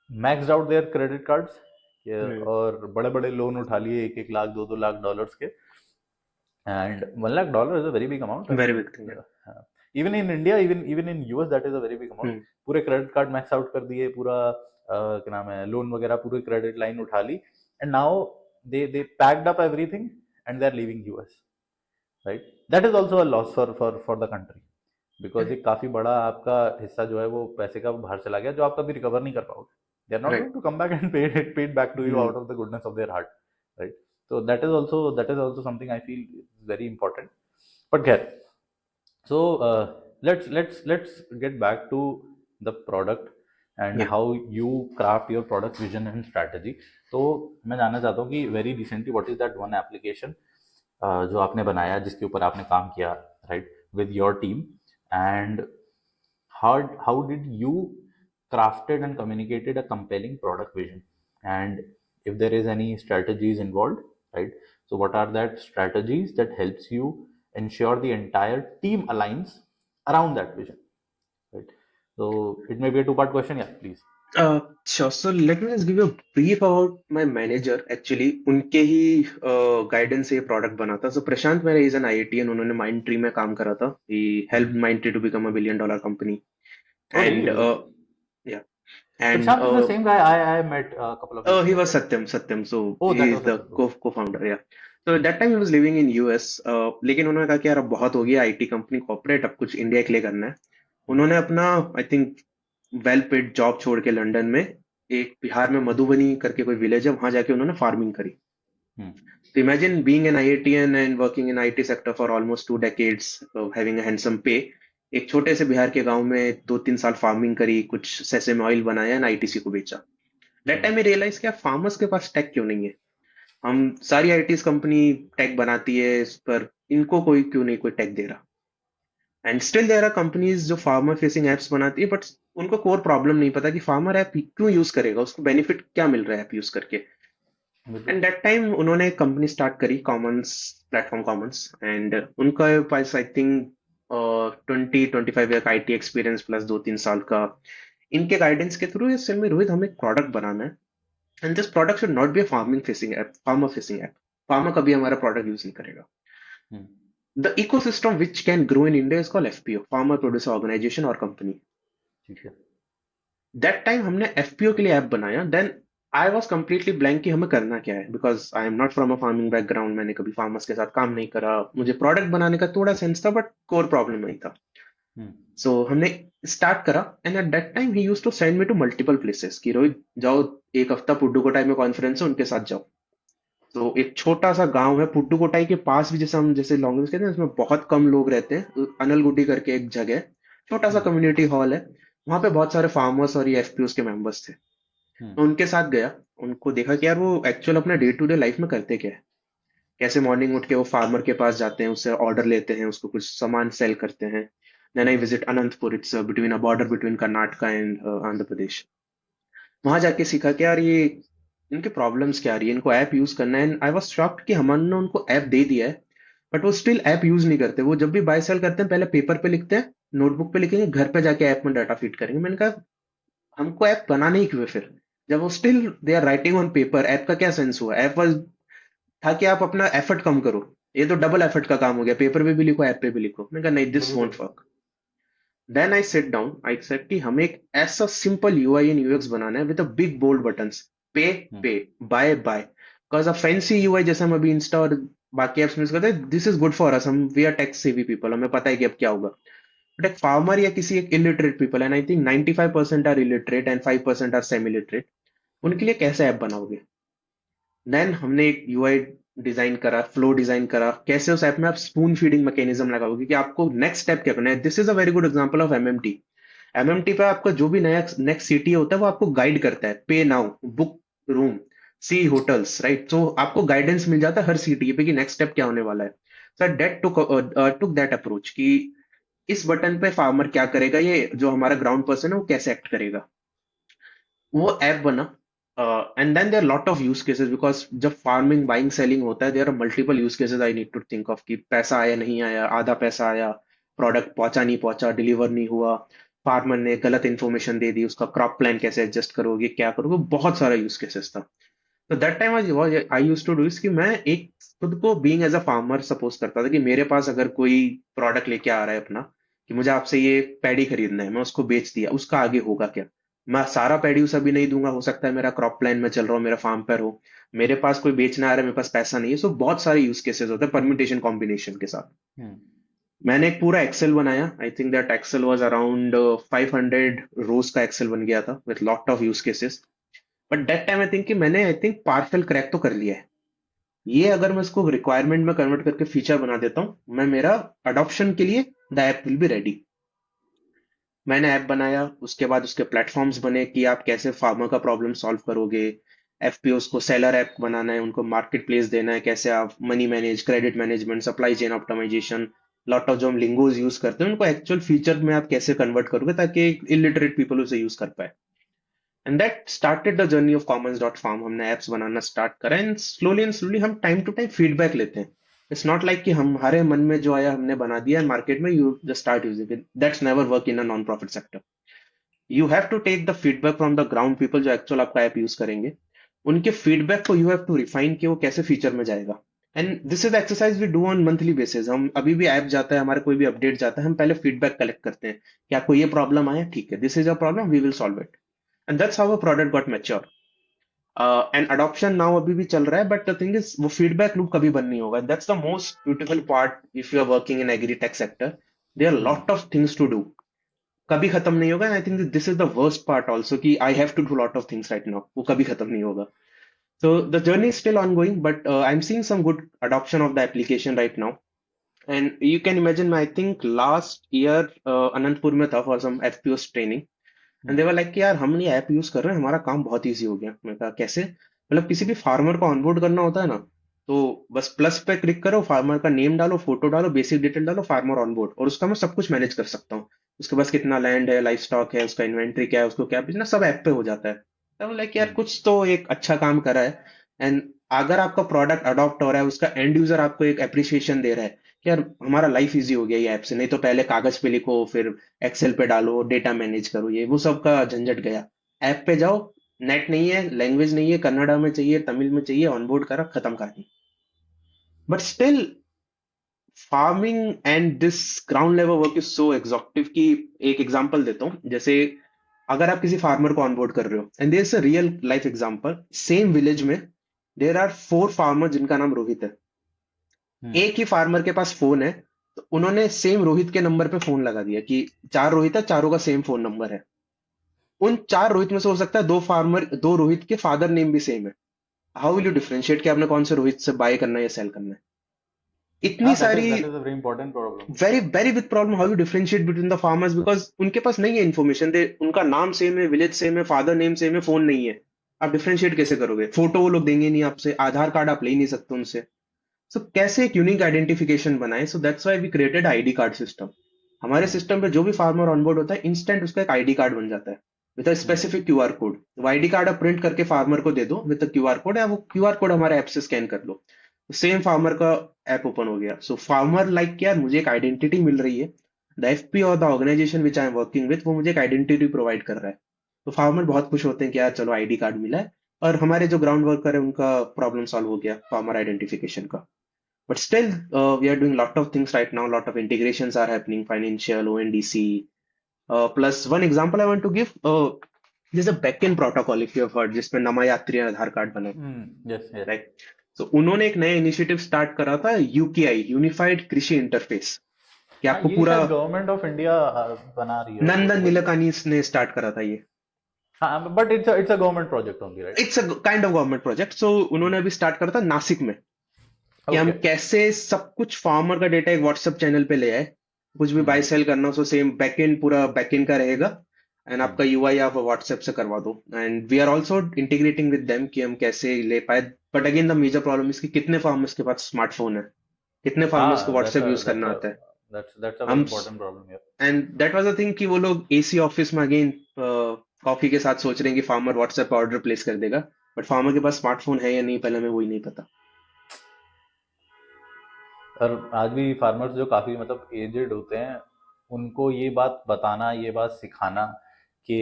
maxed out their credit cards Hmm. और बड़े बड़े लोन उठा लिए, 1-1 लाख $2-2 लाख के। And $1 lakh is a very big amount. Very big thing. Yeah. Even in India, even in US that is a very big amount. Hmm. पूरे credit card max out कर दिए, पूरा क्या नाम है, लोन वगैरह पूरी क्रेडिट लाइन उठा ली, and now they packed up everything and they are living US, right? That is also a loss for the country, because एक काफी बड़ा आपका हिस्सा जो है वो पैसे का बाहर चला गया, जो आप कभी रिकवर नहीं कर पाओगे। They are not Right. Going to come back and pay it back to you Hmm. Out of the goodness of their heart, right? So that is also something I feel is very important. But khair, so let's get back to the product and Yeah. how you craft your product vision and strategy. तो मैं जानना चाहता हूँ कि very recently what is that one application जो आपने बनाया, जिसके ऊपर आपने काम किया, right, with your team, and how did you crafted and communicated a compelling product vision, and if there is any strategies involved, right? So what are that strategies that helps you ensure the entire team aligns around that vision, right? So it may be a two-part question, yeah, please. Sure. So let me just give you a brief about my manager. Actually, उनके ही guidance से ये product बना था. So प्रशांत मेरा is an IITian. उन्होंने Mindtree में काम करा था. He helped Mindtree to become a billion-dollar company. Oh And really? yeah, and Prashant is the same guy I met a couple of years he ago, was right? Satyam. So Oh, he that is was the Satyam. Okay. co-founder. Yeah. So at that time he was living in US. लेकिन उन्होंने कहा कि यार अब बहुत हो गया IT company corporate, अब कुछ इंडिया के लिए करना है. उन्होंने अपना I think well paid job छोड़ के लंदन में एक बिहार में मधुबनी करके कोई विलेज है, वहां जाके उन्होंने फार्मिंग करी. Hmm. So imagine being an IITian and working in IT sector for almost 2 decades, having a handsome pay. एक छोटे से बिहार के गांव में 2-3 साल फार्मिंग करी, कुछ सेसेम ऑयल बनाया ना ITC को बेचा. दैट टाइम में रियलाइज किया फार्मर्स के पास टेक क्यों नहीं है. हम सारी आईटीज कंपनी टेक बनाती है, इस पर इनको कोई क्यों नहीं कोई टेक दे रहा. And still there are companies जो फार्मर फेसिंग एप्स बनाती है, बट उनको कोर प्रॉब्लम नहीं पता कि फार्मर ऐप क्यों यूज करेगा, उसको बेनिफिट क्या मिल रहा है ऐप यूज करके. बिल्कुल। एंड दैट टाइम उन्होंने एक कंपनी स्टार्ट करी, कॉमन्स प्लेटफॉर्म कॉमन्स. एंड उनका पास आई थिंक 20-25 ईयर का IT एक्सपीरियंस प्लस 2-3 साल का. इनके गाइडेंस के थ्रू इस में रोहित हमें एक प्रोडक्ट बनाना है. And this product should not be a farming facing app, farmer facing app. Farmer कभी हमारा प्रोडक्ट यूज नहीं करेगा. Hmm. The ecosystem which can grow in India is called FPO, Farmer Producer Organization और Company. ठीक है। That time हमने FPO के लिए ऐप बनाया. Then I was completely blank कि हमें करना क्या है, because I am not from a farming background. मैंने कभी फार्मर्स के साथ काम नहीं करा. मुझे प्रोडक्ट बनाने का थोड़ा सेंस था, बट कोर प्रॉब्लम नहीं था. Hmm. सो हमने स्टार्ट करा. And at that time he used to send me to multiple places कि रोहित जाओ, एक हफ्ता पुडुकोटाई में कॉन्फ्रेंस है, उनके साथ जाओ. तो एक छोटा सा गांव है पुडुकोटाई के पास भी, जैसे हम जैसे लॉन्ग कहते हैं, उसमें बहुत कम लोग रहते हैं. अनलगुडी करके एक जगह है, छोटा सा कम्युनिटी हॉल है. वहां पे बहुत सारे फार्मर्स और ये FPOs के मेंबर्स थे. Hmm. तो उनके साथ गया, उनको देखा कि यार वो एक्चुअल अपना डे टू डे लाइफ में करते क्या है. कैसे मॉर्निंग उठ के वो फार्मर के पास जाते हैं, उससे ऑर्डर लेते हैं, उसको कुछ सामान सेल करते हैं. Then I visit Anantapur. It's between a border between Karnataka and Andhra Pradesh. वहां जाके सीखा कि यार ये इनके प्रॉब्लम्स क्या आ रही है, इनको ऐप यूज करना है. एंड आई वाज शॉक्ड कि हमने उनको ऐप दे दिया है, बट वो स्टिल ऐप यूज नहीं करते. वो जब भी बाय सेल करते हैं पहले पेपर पे लिखते हैं, नोटबुक पे लिखेंगे, घर पे जाके ऐप में डाटा फीड करेंगे. मैंने कहा हमको ऐप बनाने ही क्यों है फिर, जब वो still they are writing on paper. App का क्या सेंस हुआ. ऐप वाज था कि आप अपना एफर्ट कम करो. ये तो डबल एफर्ट का काम हो गया, पेपर पे भी लिखो ऐप पे भी लिखो. मैंने कहा नहीं, this won't work. Then I sit down, I said कि हमें एक ऐसा सिंपल UI एंड UX बनाना है with a big bold buttons. Pay pay, buy buy. Because a fancy UI जैसे हम अभी इंस्टा और बाकी एप्स में यूज करते हैं, this is good for us. हम we are tech savvy people, हमें पता है कि अब क्या होगा. बट एक फार्मर या किसी एक illiterate people, and I think 95% are illiterate and 5% are semi literate, उनके लिए कैसे ऐप बनाओगे. देन हमने एक UI डिजाइन करा, फ्लो डिजाइन करा, कैसे उस ऐप में आप स्पून फीडिंग मैकेनिज्म लगाओगे कि आपको नेक्स्ट स्टेप क्या करना है। This is a very good example of MMT. MMT पे आपका जो भी नया नेक्स्ट सिटी होता है वो आपको गाइड करता है, पे नाउ, बुक रूम, सी होटल्स, राइट। तो आपको गाइडेंस मिल जाता है हर सिटी पे कि नेक्स्ट स्टेप क्या होने वाला है। Sir that took that approach कि इस बटन पे फार्मर क्या करेगा, ये जो हमारा ग्राउंड पर्सन है वो कैसे एक्ट करेगा। वो ऐप बना। And then there lot of use cases, because जब फार्मिंग बाइंग सेलिंग होता है there are multiple use cases I need to think of कि पैसा आया नहीं आया, आधा पैसा आया, प्रोडक्ट पहुंचा नहीं पहुंचा, डिलीवर नहीं हुआ, फार्मर ने गलत इन्फॉर्मेशन दे दी, उसका क्रॉप प्लान कैसे एडजस्ट करोगे, क्या करोगे, बहुत सारा यूज केसेस था। तो that time I use to do इस कि मैं एक खुद को being as a farmer suppose करता था कि मेरे पास अगर कोई प्रोडक्ट लेके आ रहा है अपना, कि मुझे आपसे ये पैडी खरीदना है, मैं उसको बेच दिया, उसका आगे होगा क्या। मैं सारा पैडी उसे अभी नहीं दूंगा, हो सकता है मेरा क्रॉप प्लान में चल रहा हूँ, मेरा फार्म पर हो, मेरे पास कोई बेचना आ रहा है, मेरे पास पैसा नहीं है। सो बहुत सारे यूज केसेस होते हैं परम्यूटेशन कॉम्बिनेशन के साथ। हम्म। मैंने एक पूरा एक्सेल बनाया। I think that Excel was around 500 rows का एक्सेल बन गया था with lot of use cases. But that time I think कि मैंने आई थिंक पार्शियल क्रैक तो कर लिया है। ये अगर मैं इसको रिक्वायरमेंट में कन्वर्ट करके फीचर बना देता हूँ, मैं मेरा अडॉप्शन के लिए the app will be ready. मैंने ऐप बनाया, उसके बाद उसके प्लेटफॉर्म्स बने कि आप कैसे फार्मर का प्रॉब्लम सॉल्व करोगे, एफपीओस को सेलर ऐप बनाना है, उनको मार्केट प्लेस देना है, कैसे आप money manage, credit management, supply chain optimisation, lot of जो हम लिंगोज यूज करते हैं उनको एक्चुअल फीचर में आप कैसे कन्वर्ट करोगे ताकि इलिटरेट पीपल उसे यूज कर पाए। And that started the journey of Commons dot farm. हमने एप्स बनाना स्टार्ट करा एंड स्लोली हम टाइम टू टाइम फीडबैक लेते हैं। इट्स नॉट लाइक कि हमारे मन में जो आया हमने बना दिया मार्केट में, you just start using it. That's never work in a non profit sector. You have to take the feedback from the ground people जो एक्चुअल आपका ऐप यूज करेंगे, उनके फीडबैक को यू हैव टू रिफाइन कि वो कैसे feature में जाएगा। And this is exercise we do on monthly basis. हम अभी भी ऐप जाता है, हमारा कोई भी अपडेट जाता है, हम पहले फीडबैक कलेक्ट करते हैं कि आपको ये प्रॉब्लम आया, ठीक है, this is a problem, we will solve it. And that's how a product got mature. And adoption now अभी भी चल रहा है, बट द थिंग इज वो फीडबैक लूप कभी बंद नहीं होगा। That's the most beautiful part if you are working in agri tech sector. There are hmm. Lot of things to do, कभी खत्म नहीं होगा। I think this is the worst part also कि I have to do lot of things right now, वो कभी खत्म नहीं होगा। So the journey is still ongoing, but I'm seeing some good adoption of the application right now. And you can imagine, I think last year Anantpur में था for some FPOs training, and they hmm. were like कि यार हम ये app use कर रहे हैं, हमारा काम बहुत इजी हो गया। मैं कहा कैसे, मतलब किसी भी फार्मर को ऑनबोर्ड करना होता है ना, तो बस प्लस पे क्लिक करो, फार्मर का नेम डालो, फोटो डालो, बेसिक डिटेल डालो, फार्मर ऑनबोर्ड, और उसका मैं सब कुछ मैनेज कर सकता हूँ। उसके पास कितना लैंड है, लाइफ स्टॉक है, उसका इन्वेंट्री क्या है, उसको क्या बेचना, सब ऐप पे हो जाता है। तब लाइक यार हम्म। कुछ तो एक अच्छा काम करा है। एंड अगर आपका प्रोडक्ट अडॉप्ट हो रहा है, उसका एंड यूजर आपको एक अप्रिसिएशन दे रहा है कि यार हमारा लाइफ इजी हो गया ये ऐप से, नहीं तो पहले कागज पे लिखो, फिर एक्सेल पे डालो, डेटा मैनेज करो, ये वो सब का झंझट गया। ऐप पे जाओ, नेट नहीं है, लैंग्वेज नहीं है, कन्नड़ा में चाहिए, तमिल में चाहिए, ऑनबोर्ड करा, खत्म कहानी। But still farming and this ground level work is so exhaustive कि एक एग्जांपल देता हूँ। जैसे अगर आप किसी फार्मर को ऑनबोर्ड कर रहे हो, and there is a real life example, same village में देयर आर 4 फार्मर जिनका नाम रोहित है। हम्म। एक ही फार्मर के पास फोन है, तो उन्होंने सेम रोहित के नंबर पे फोन लगा दिया कि 4 रोहित है, चारों का सेम फोन नंबर है। उन 4 रोहित में से हो सकता है 2 फार्मर, 2 रोहित के फादर नेम भी सेम है। हाउ विल यू डिफरेंशिएट कि आपने कौन से रोहित से बाय करना है या सेल करना है। इतनी हाँ, सारी that is a very important problem. Very very big problem. How you differentiate between the farmers, because उनके पास नहीं है इन्फॉर्मेशन, दे उनका नाम सेम है, विलेज सेम है, फादर नेम सेम है, फोन नहीं है। आप डिफरेंशिएट कैसे करोगे, फोटो वो लोग देंगे नहीं आपसे, आधार कार्ड आप ले ही नहीं सकते उनसे। सो कैसे एक यूनिक आइडेंटिफिकेशन बनाए। So that's why we created ID card system. हमारे हम्म। सिस्टम पे जो भी फार्मर ऑनबोर्ड होता है, इंस्टेंट उसका एक आईडी कार्ड बन जाता है with a hmm. Specific QR code. वो आईडी कार्ड आप प्रिंट करके फार्मर को दे दो विद क्यूआर कोड, या वो क्यूआर कोड हमारे ऐप से स्कैन कर लो, सेम फार्मर का ऐप ओपन हो गया। सो फार्मर लाइक क्या, मुझे एक आइडेंटिटी मिल रही है, द एफपी और the organisation which I am working with वो मुझे एक आइडेंटिटी प्रोवाइड कर रहा है। तो फार्मर बहुत खुश होते हैं कि यार चलो आईडी कार्ड मिला है, और हमारे जो ग्राउंड वर्कर है उनका प्रॉब्लम सॉल्व हो गया फार्मर आइडेंटिफिकेशन का। But still, we are doing lot of things right now. Lot of integrations are happening, financial, ONDC. Plus, one example I want to give. There's a backend protocol, if you have heard, जिसमें नमायात्री आधार card बने, हम्म। Yes, yes. Right. तो उन्होंने एक नया initiative start करा था, यूकेआई, unified कृषि interface, कि हाँ, आपको ये पूरा। शायद गवर्नमेंट ऑफ इंडिया बना रही है वो नंदन वही। नीलकानी ने स्टार्ट करा था ये। हाँ, but it's a government project only, right? It's a kind of government project. So हम्म। उन्होंने अभी स्टार्ट करा था नासिक में। कि हम ओके। कैसे सब कुछ फार्मर का डेटा एक व्हाट्सएप चैनल पे ले आए, कुछ भी बाय हम्म। सेल करना हो तो सेम बैकएंड पूरा बैकएंड का रहेगा, एंड हम्म। आपका यूआई आप व्हाट्सएप से करवा दो, and we are also integrating with them कि हम कैसे ले पाए। But again the major problem इसकी कितने फार्मर्स के पास स्मार्टफोन है, कितने फार्मर्स को हाँ, व्हाट्सएप यूज करना आता है। दैट्स अ वेरी हम इंपॉर्टेंट प्रॉब्लम यार। And that was the thing कि वो लोग एसी ऑफिस में अगेन कॉफी के साथ सोच रहे हैं कि फार्मर व्हाट्सएप पर ऑर्डर प्लेस कर देगा, बट फार्मर के पास स्मार्टफोन है या नहीं पहले हमें वही नहीं पता। और आज भी फार्मर्स जो काफ़ी मतलब एजेड होते हैं, उनको ये बात बताना, ये बात सिखाना कि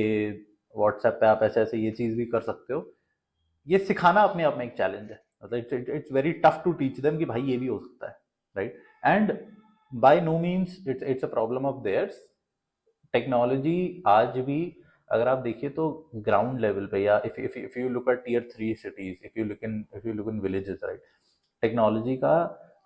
व्हाट्सएप पे आप ऐसे ऐसे ये चीज़ भी कर सकते हो, ये सिखाना अपने आप में एक चैलेंज है। मतलब it's very tough to teach them कि भाई ये भी हो सकता है, right. And by no means it's a problem of theirs. Technology आज भी, अगर आप देखिए तो ग्राउंड लेवल पे, या if you look at tier 3 cities, if you look in villages, right, technology का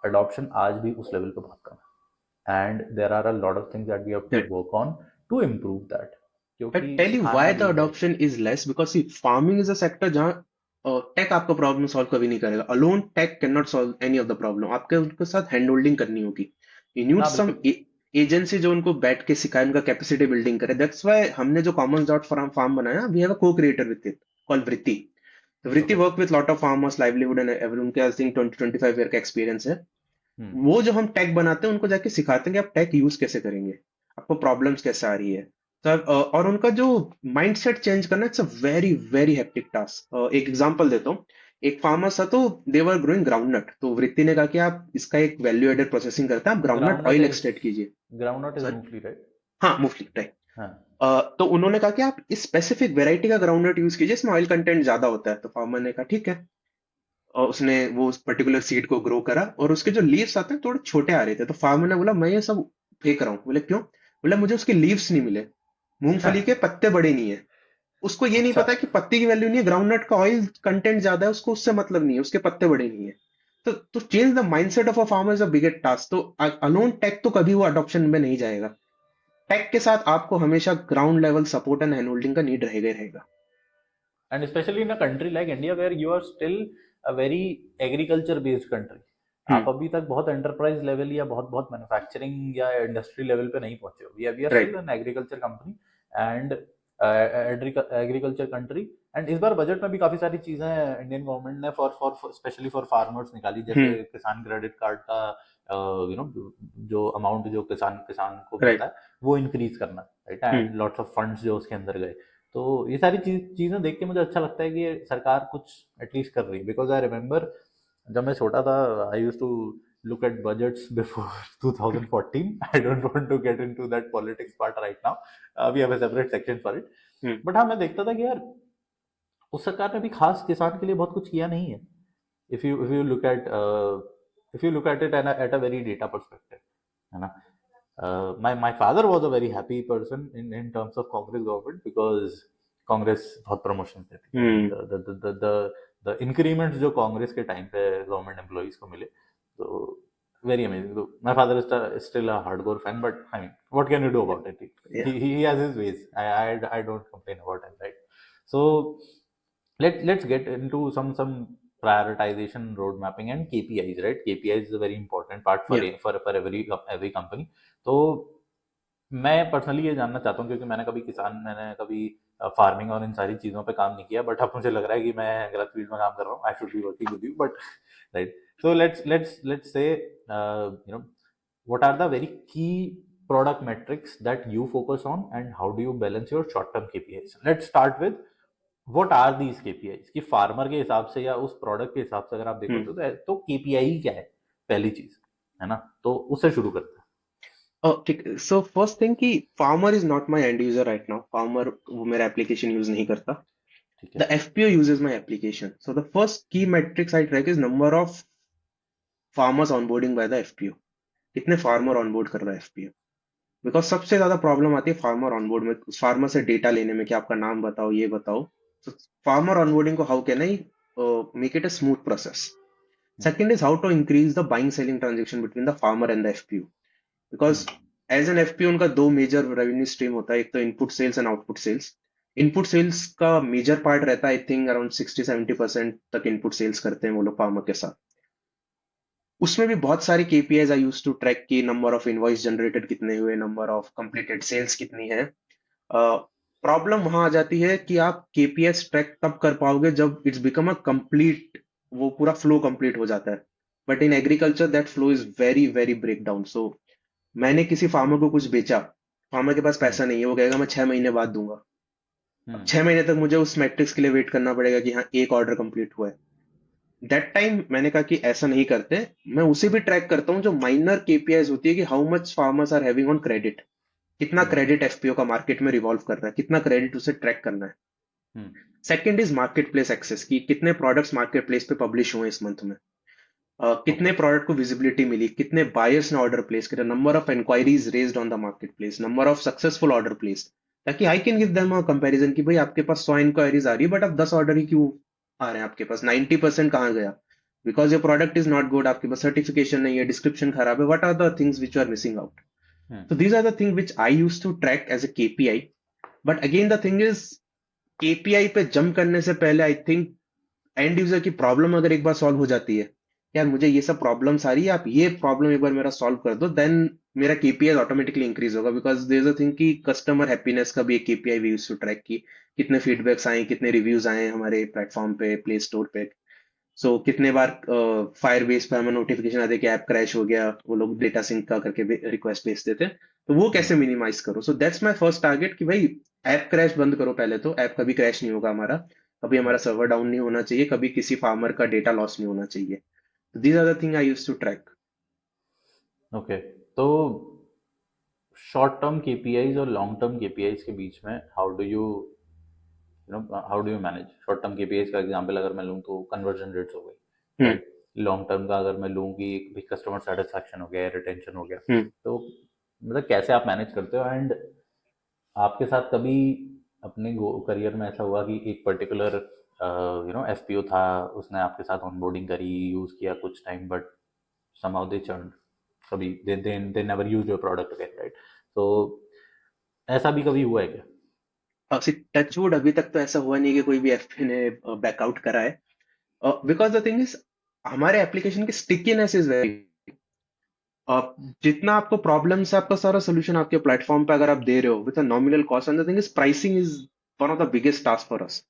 अडॉप्शन आज भी उस लेवल पे बहुत कम है। And there are a lot of things that we have to work on to improve that, I क्योंकि tell you सिखाना why the भी है। adoption is less, because see, farming is a sector जहाँ tech आपका problem solve कभी नहीं करेगा। Alone tech can not solve any of the problem, आपके उनके साथ हैंड होल्डिंग करनी होगी। यू नीड ना सम बिल्कुल। एजेंसी जो उनको बैठ के सिखाए, उनका कैपेसिटी बिल्डिंग करे। दैट्स व्हाई हमने जो कॉमन्स डॉट फार्म फार्म बनाया, वी हैव अ को क्रिएटर विद इट कॉल्ड वृत्ति। वृत्ति okay. Work with lot of farmers livelihood and उनके आई थिंक 20-25 ईयर का एक्सपीरियंस है। हम्म। वो जो हम टेक बनाते हैं उनको जाके सिखाते हैं कि आप टेक यूज कैसे करेंगे, आपको प्रॉब्लम्स कैसे आ रही है। तो और उनका जो माइंडसेट चेंज करना, it's a very very hectic task. एक एग्जांपल देता हूँ। एक फार्मर था, तो देवर ग्रोइंग ग्राउंडनट, तो वृत्ति ने कहा कि आप इसका एक वैल्यू एडेड प्रोसेसिंग करते हैं, आप groundnut groundnut oil is extract कीजिए। ग्राउंडनट इज सॉरी, मूंगफली, राइट। हाँ मूंगफली राइट। हाँ। तो उन्होंने कहा कि आप इस स्पेसिफिक वेराइटी का ग्राउंडनट यूज कीजिए, इसमें ऑयल कंटेंट ज्यादा होता है। तो फार्मर ने कहा ठीक है, और उसने वो उस पर्टिकुलर सीड को ग्रो करा, और उसके जो लीव्स आते हैं थोड़े छोटे आ रहे थे। तो फार्मर ने बोला मैं ये सब फेंक रहा हूँ। बोले क्यों? बोला मुझे उसके लीव्स नहीं मिले, मूंगफली के पत्ते बड़े नहीं है। उसको ये नहीं अच्छा। पता कि पत्ती की वैल्यू नहीं है, ग्राउंडनट का ऑयल कंटेंट ज्यादा है, उसको उससे मतलब नहीं है, उसके पत्ते बड़े नहीं है। तो change the mindset of a farmer is a biggest task. तो अलोन टेक तो कभी वो अडॉप्शन में नहीं जाएगा। टेक के साथ आपको हमेशा ground level support and hand holding का नीड रहेगा ही रहेगा। And specially in a country like India where you are still a very agriculture based country, आप हम्म। अभी तक बहुत एंटरप्राइज लेवल या बहुत बहुत मैन्युफैक्चरिंग या इंडस्ट्री लेवल पे नहीं पहुंचे हो। We are still right. An agriculture company and agriculture country. एंड इस बार बजट में भी काफी सारी चीजें इंडियन गवर्नमेंट ने for for specially for farmers निकाली, जैसे हम्म। किसान क्रेडिट कार्ड का यू नो जो अमाउंट जो किसान किसान को मिलता राइट। है वो इंक्रीज करना, right, hmm. And lots of funds जो उसके अंदर गए। तो ये सारी चीजें देख के मुझे अच्छा लगता है कि ये सरकार कुछ एटलीस्ट कर रही है, बिकॉज आई रिमेम्बर जब मैं छोटा था, I use to look at budgets before 2014. I don't want to get into that politics part right now. We have a separate section for it. Hmm. But हाँ, मैं देखता था कि यार उस सरकार ने भी खास किसान के लिए बहुत कुछ किया नहीं है। If you look eight if you look at it at a very data perspective, है ना। My father was a very happy person in terms of Congress government, because Congress बहुत प्रमोशन देती थी। हम्म। द इंक्रीमेंट्स जो कांग्रेस के टाइम पे government employees को मिले, तो वेरी अमेजिंग। तो my father is still a hardcore fan, but I mean what can you do about it? Yeah. He has his ways, I don't complain about him, right. So let's get into some prioritization, road mapping and KPIs, right? KPIs is a very important part for या। for every company. तो मैं personally ये जानना चाहता हूँ, क्योंकि मैंने कभी फार्मिंग और इन सारी चीज़ों पे काम नहीं किया, बट अब मुझे लग रहा है कि मैं गलत फील्ड में काम कर रहा हूँ। I should be working with you, but right. So let's से you know what are the very key product metrics that you focus on, and how do you balance your short term KPIs? Let's start with what are these KPIs, कि farmer के हिसाब से या उस product के हिसाब से अगर आप देखो हम्म। तो KPI क्या है, पहली चीज, है ना। तो उससे शुरू करते हैं। ठीक, सो फर्स्ट थिंग कि farmer is not my end user right now. Farmer वो मेरा एप्लीकेशन यूज नहीं करता। ठीक द है। FPO uses my application, so the first key metrics I track is number of farmers onboarding by the FPO. कितने farmer onboard कर रहा है एफपीओ? बिकॉज सबसे ज्यादा प्रॉब्लम आती है फार्मर ऑनबोर्ड में, फार्मर से डेटा लेने में कि आपका नाम बताओ, ये बताओ। तो फार्मर ऑनबोर्डिंग को how can I make it a smooth process? Hmm. Second is how to increase the buying selling transaction between the farmer and the FPO. Hmm. Because as an FPO उनका दो major revenue stream होता है, एक तो input sales and output sales. Input sales का major part रहता है, I think around 60-70% तक इनपुट सेल्स करते हैं वो लोग फार्मर के साथ। उसमें भी बहुत सारी KPIs I use to track की, नंबर ऑफ इनवॉइस जनरेटेड कितने हुए, नंबर ऑफ कंप्लीटेड सेल्स कितनी है। प्रॉब्लम वहां आ जाती है कि आप केपीएस ट्रैक तब कर पाओगे जब इट्स बिकम अ कंप्लीट, वो पूरा फ्लो कंप्लीट हो जाता है। But in agriculture that flow is very very break down. So मैंने किसी फार्मर को कुछ बेचा, फार्मर के पास हम्म। पैसा नहीं है, वो कहेगा मैं 6 महीने बाद दूंगा। अब हम्म। 6 महीने तक मुझे उस मैट्रिक्स के लिए वेट करना पड़ेगा कि हाँ एक ऑर्डर कंप्लीट हुआ है। दैट टाइम मैंने कहा कि ऐसा नहीं करते, मैं उसे भी ट्रैक करता हूँ जो माइनर केपीआईज होती है, कि how much farmers are having on credit, कितना हम्म। क्रेडिट एफपीओ का मार्केट में रिवॉल्व कर रहा है, कितना क्रेडिट उसे ट्रैक करना है। हम्म। Second is marketplace access, की कितने प्रोडक्ट्स मार्केट प्लेस पे पब्लिश हुए इस मंथ में, कितने ओके। प्रोडक्ट को विजिबिलिटी मिली, कितने बायर्स ने ऑर्डर प्लेस किया, number of inquiries raised on the marketplace, number of successful order place, ताकि I can give them a comparison कि भाई आपके पास 100 इंक्वायरीज आ रही है बट अब 10 ऑर्डर ही क्यों आ रहे हैं आपके पास, 90% कहाँ गया, because your product is not good, आपके पास सर्टिफिकेशन नहीं है, डिस्क्रिप्शन खराब है, what are the things which are missing out. Hmm. So these are the things which I used to track as a KPI. But again, the thing is, KPI पे jump करने से पहले I think and user की problem अगर एक बार solve हो जाती है, यार मुझे ये सब प्रॉब्लम्स आ रही है, आप ये प्रॉब्लम एक बार मेरा सॉल्व कर दो, देन मेरा केपीआई ऑटोमेटिकली इंक्रीज होगा। Because there is a thing कि कस्टमर हैप्पीनेस का भी एक KPI we use to track की, कितने फीडबैक्स आए, कितने रिव्यूज आए हमारे प्लेटफॉर्म पे, प्ले स्टोर पे। सो कितने बार फायर बेस पे हमें नोटिफिकेशन आते कि ऐप क्रैश हो गया, वो लोग डेटा सिंक का करके रिक्वेस्ट भेज देते हैं, तो वो हम्म। कैसे मिनिमाइज करो। So that's my first target कि भाई ऐप क्रैश बंद करो पहले, तो ऐप कभी क्रैश नहीं होगा हमारा, कभी हमारा हम्म। सर्वर डाउन नहीं होना चाहिए, कभी किसी फार्मर का डेटा लॉस नहीं होना चाहिए। These are the thing I use to track. Okay. तो शॉर्ट टर्म केपीआईज और लॉन्ग टर्म केपीआईज के बीच में how do you manage short term KPIs का एग्जांपल अगर मैं लूँ तो कन्वर्जन रेट्स हो गई, हम्म। राइट। लॉन्ग टर्म का अगर मैं लूँ कि भी कस्टमर सेटिस्फैक्शन हो गया, रिटेंशन हो गया, हम्म। तो मतलब कैसे आप मैनेज करते हो। एंड आपके साथ कभी अपने करियर में ऐसा हुआ कि एक पर्टिकुलर एफपीओ था, उसने आपके साथ ऑनबोर्डिंग करी, यूज किया कुछ time, but somehow they churned, कभी they never use your product again, right? तो ऐसा भी कभी हुआ है क्या? टचवुड अभी तक तो ऐसा हुआ नहीं कि कोई भी एफपी ने बैकआउट करा है, बिकॉज द थिंग इज हमारे एप्लीकेशन की स्टिकीनेस इज वेरी, आप जितना आपको प्रॉब्लम से आपका सारा सोल्यूशन आपके प्लेटफॉर्म पे अगर आप दे रहे हो with a nominal cost, and the thing is pricing is one of the biggest task for us.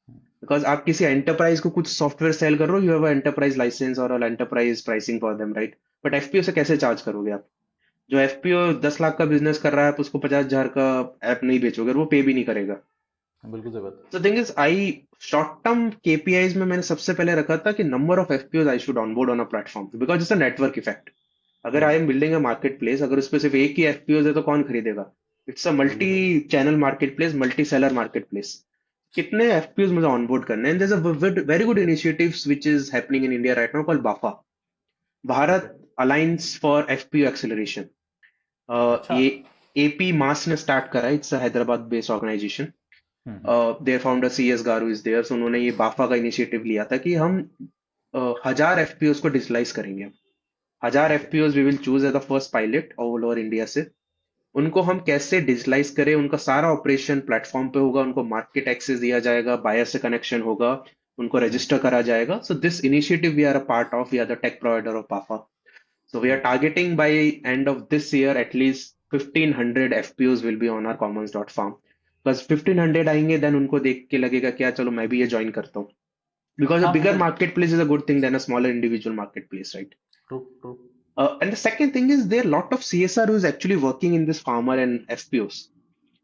Because आप किसी एंटरप्राइज को कुछ सॉफ्टवेयर सेल कर रहे हो, यू हैव एंटरप्राइज लाइसेंस और enterprise pricing for them, right. But FPO से कैसे चार्ज करोगे आप? जो एफपीओ 10 लाख का बिजनेस कर रहा है, आप उसको 50,000 का ऐप नहीं बेचोगे और वो पे भी नहीं करेगा। बिल्कुल सही बात। तो thing is I short term KPIs में मैंने सबसे पहले रखा था कि number of FPO I should onboard on a platform, because it's a network effect. अगर I hmm. Am building a marketplace, अगर उस पर सिर्फ एक ही एफपीओ है तो कौन खरीदेगा? इट्स अ बिल्कुल मल्टी सही। Channel marketplace, multi seller marketplace. कितने एफपीओ मुझे ऑनबोर्ड करने हैं? There is a very good initiatives which is happening in India right now called BAFA, okay. Bharat alliance for FPO acceleration. अच्छा। ये APMAS ने start करा है, it's Hyderabad based organisation. Hmm. Their founder C S garu is there. So उन्होंने ये बाफा का initiative लिया था कि हम 1,000 एफपीओ को डिजिटलाइज करेंगे। 1,000 okay. FPO we will choose as the first pilot all over India से। उनको हम कैसे डिजिटलाइज करें, उनका सारा ऑपरेशन प्लेटफॉर्म पे होगा, उनको मार्केट एक्सेस दिया जाएगा, बायर से कनेक्शन होगा, उनको हम्म। रजिस्टर करा जाएगा। So this initiative we are a part of, we are the tech provider of BAFA. So we are hmm. targeting by end of this year at least 1,500 FPOs will be on our commons.farm. बस 1,500 आएंगे, then उनको देख के लगेगा क्या चलो मैं भी ये ज्वाइन करता हूँ, बिकॉज अ हाँ बिगर मतलब। Market place is a good thing than a smaller individual market place, right? True true. And the second thing is there are a lot of CSR who is actually working in this farmer and FPOs.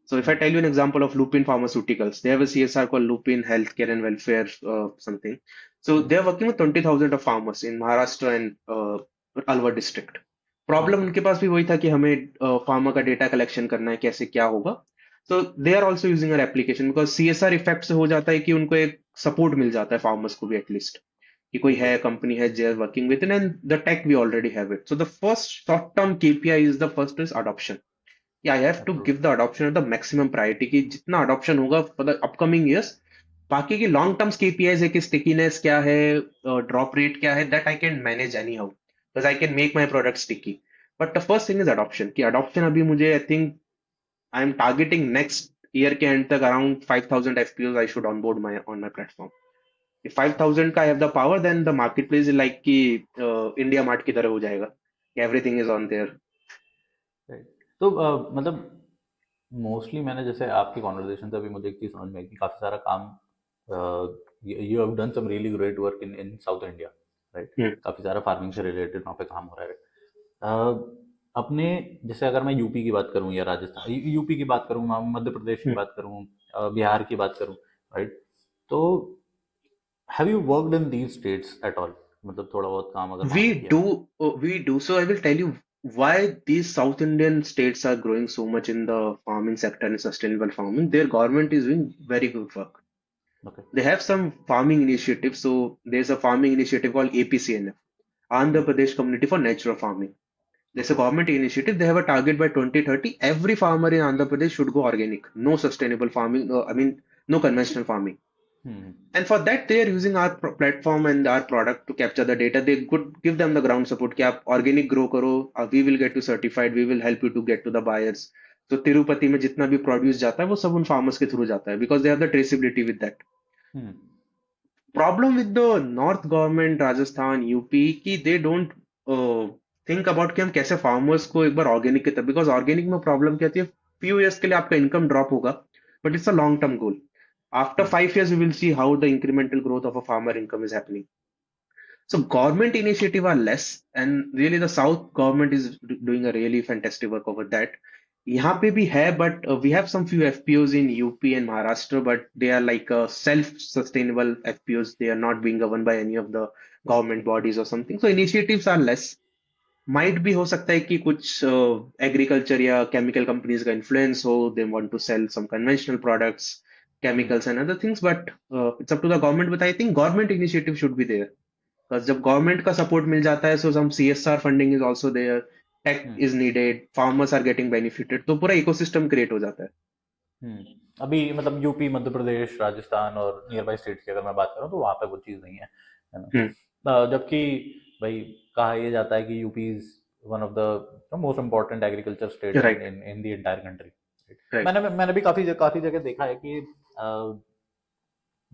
So if I hmm. tell you an example of Lupin Pharmaceuticals, they have a CSR called Lupin Healthcare and Welfare something. So hmm. they are working with 20,000 of farmers in Maharashtra and Alwar district. Problem okay. उनके पास भी वही था कि हमें farmer का data collection करना है, कैसे क्या होगा। So they are also using our application, because CSR effect से हो जाता है कि उनको एक सपोर्ट मिल जाता है फार्मर्स को भी एटलीस्ट, कि कोई है बिल्कुल। कंपनी है they are working with in, and the tech we already have it. So the first short term KPI is the first is adoption. I have to give the absolutely. Adoption at the maximum priority, कि जितना adoption होगा for the upcoming years. बाकी की long terms KPIs है कि stickiness क्या है, drop rate क्या है, that I can manage any how, because I can make my product sticky. But the first thing is adoption, कि अडॉप्शन अभी मुझे आई think I am targeting next year के एंड तक around 5,000 FPO I should onboard my on my platform. If 5,000 का I have the power, then the marketplace is like कि India mart की तरह हो जाएगा, everything is on their. Right. तो मतलब मोस्टली मैंने जैसे आपकी कॉन्वर्जेशन से अभी मुझे एक चीज़ समझ में आई कि काफ़ी सारा काम you have done some really great work in in South India, right. काफ़ी सारा फार्मिंग से रिलेटेड वहाँ पे काम हो रहा है, right? अपने जैसे अगर मैं यूपी की बात करूँ या राजस्थान यूपी की बात करूँ, मध्य प्रदेश की बात करूँ, बिहार की बात करूँ, राइट। तो have you worked in these states at all, मतलब थोड़ा बहुत काम अगर वहाँ पे We किया हो? do, we do. So I will tell you why these South Indian states are growing so much in the farming sector and sustainable farming. Their government is doing very good work. Okay. They have some farming initiatives. So there's a farming initiative called APCNF, Andhra Pradesh Community for Natural Farming. There's a okay. government initiative. They have a target by 2030. Every farmer in Andhra Pradesh should go organic. No sustainable farming. No conventional farming. Hmm. And for that, they are using our platform and our product to capture the data. They could give them the ground support कि आप organic grow करो, we will get you certified, we will help you to get to the buyers. तो तिरुपति में जितना भी produce जाता है वो सब उन फार्मर्स के थ्रू जाता है because they have the traceability with that. Hmm. Problem with the north government Rajasthan UP कि दे डोंट थिंक अबाउट कि हम कैसे फार्मर्स को एक बार ऑर्गेनिक की तरफ, बिकॉज ऑर्गेनिक में प्रॉब्लम क्या होती है, फ्यू ईयर्स के लिए आपका इनकम ड्रॉप होगा but it's a long term goal. After hmm. 5 years, we will see how the incremental growth of a farmer income is happening. So government initiative are less, and really the South government is doing a really fantastic work over that. यहाँ पे भी है, but we have some few FPOs in UP and Maharashtra, but they are like self-sustainable FPOs. They are not being governed by any of the government bodies or something. So initiatives are less. Might भी हो सकता है कि कुछ agriculture या chemical companies का influence हो, they want to sell some conventional products, hmm. chemicals and other things, but it's up to the government. But I think government initiative should be there because जब government का support मिल जाता है, so some CSR funding is also there, tech hmm. is needed, farmers are getting benefited, तो पूरा ecosystem create हो जाता है. हम्म। अभी मतलब यूपी, मध्य प्रदेश, राजस्थान और नियर बाई स्टेट्स की अगर मैं बात करूँ तो वहाँ पे वो चीज़ नहीं है हम्म. ना। जबकि भाई कहा यह जाता है कि UP is one of the most important agriculture state in Right. In in the entire country. Right. मैंने भी काफ़ी जगह देखा है कि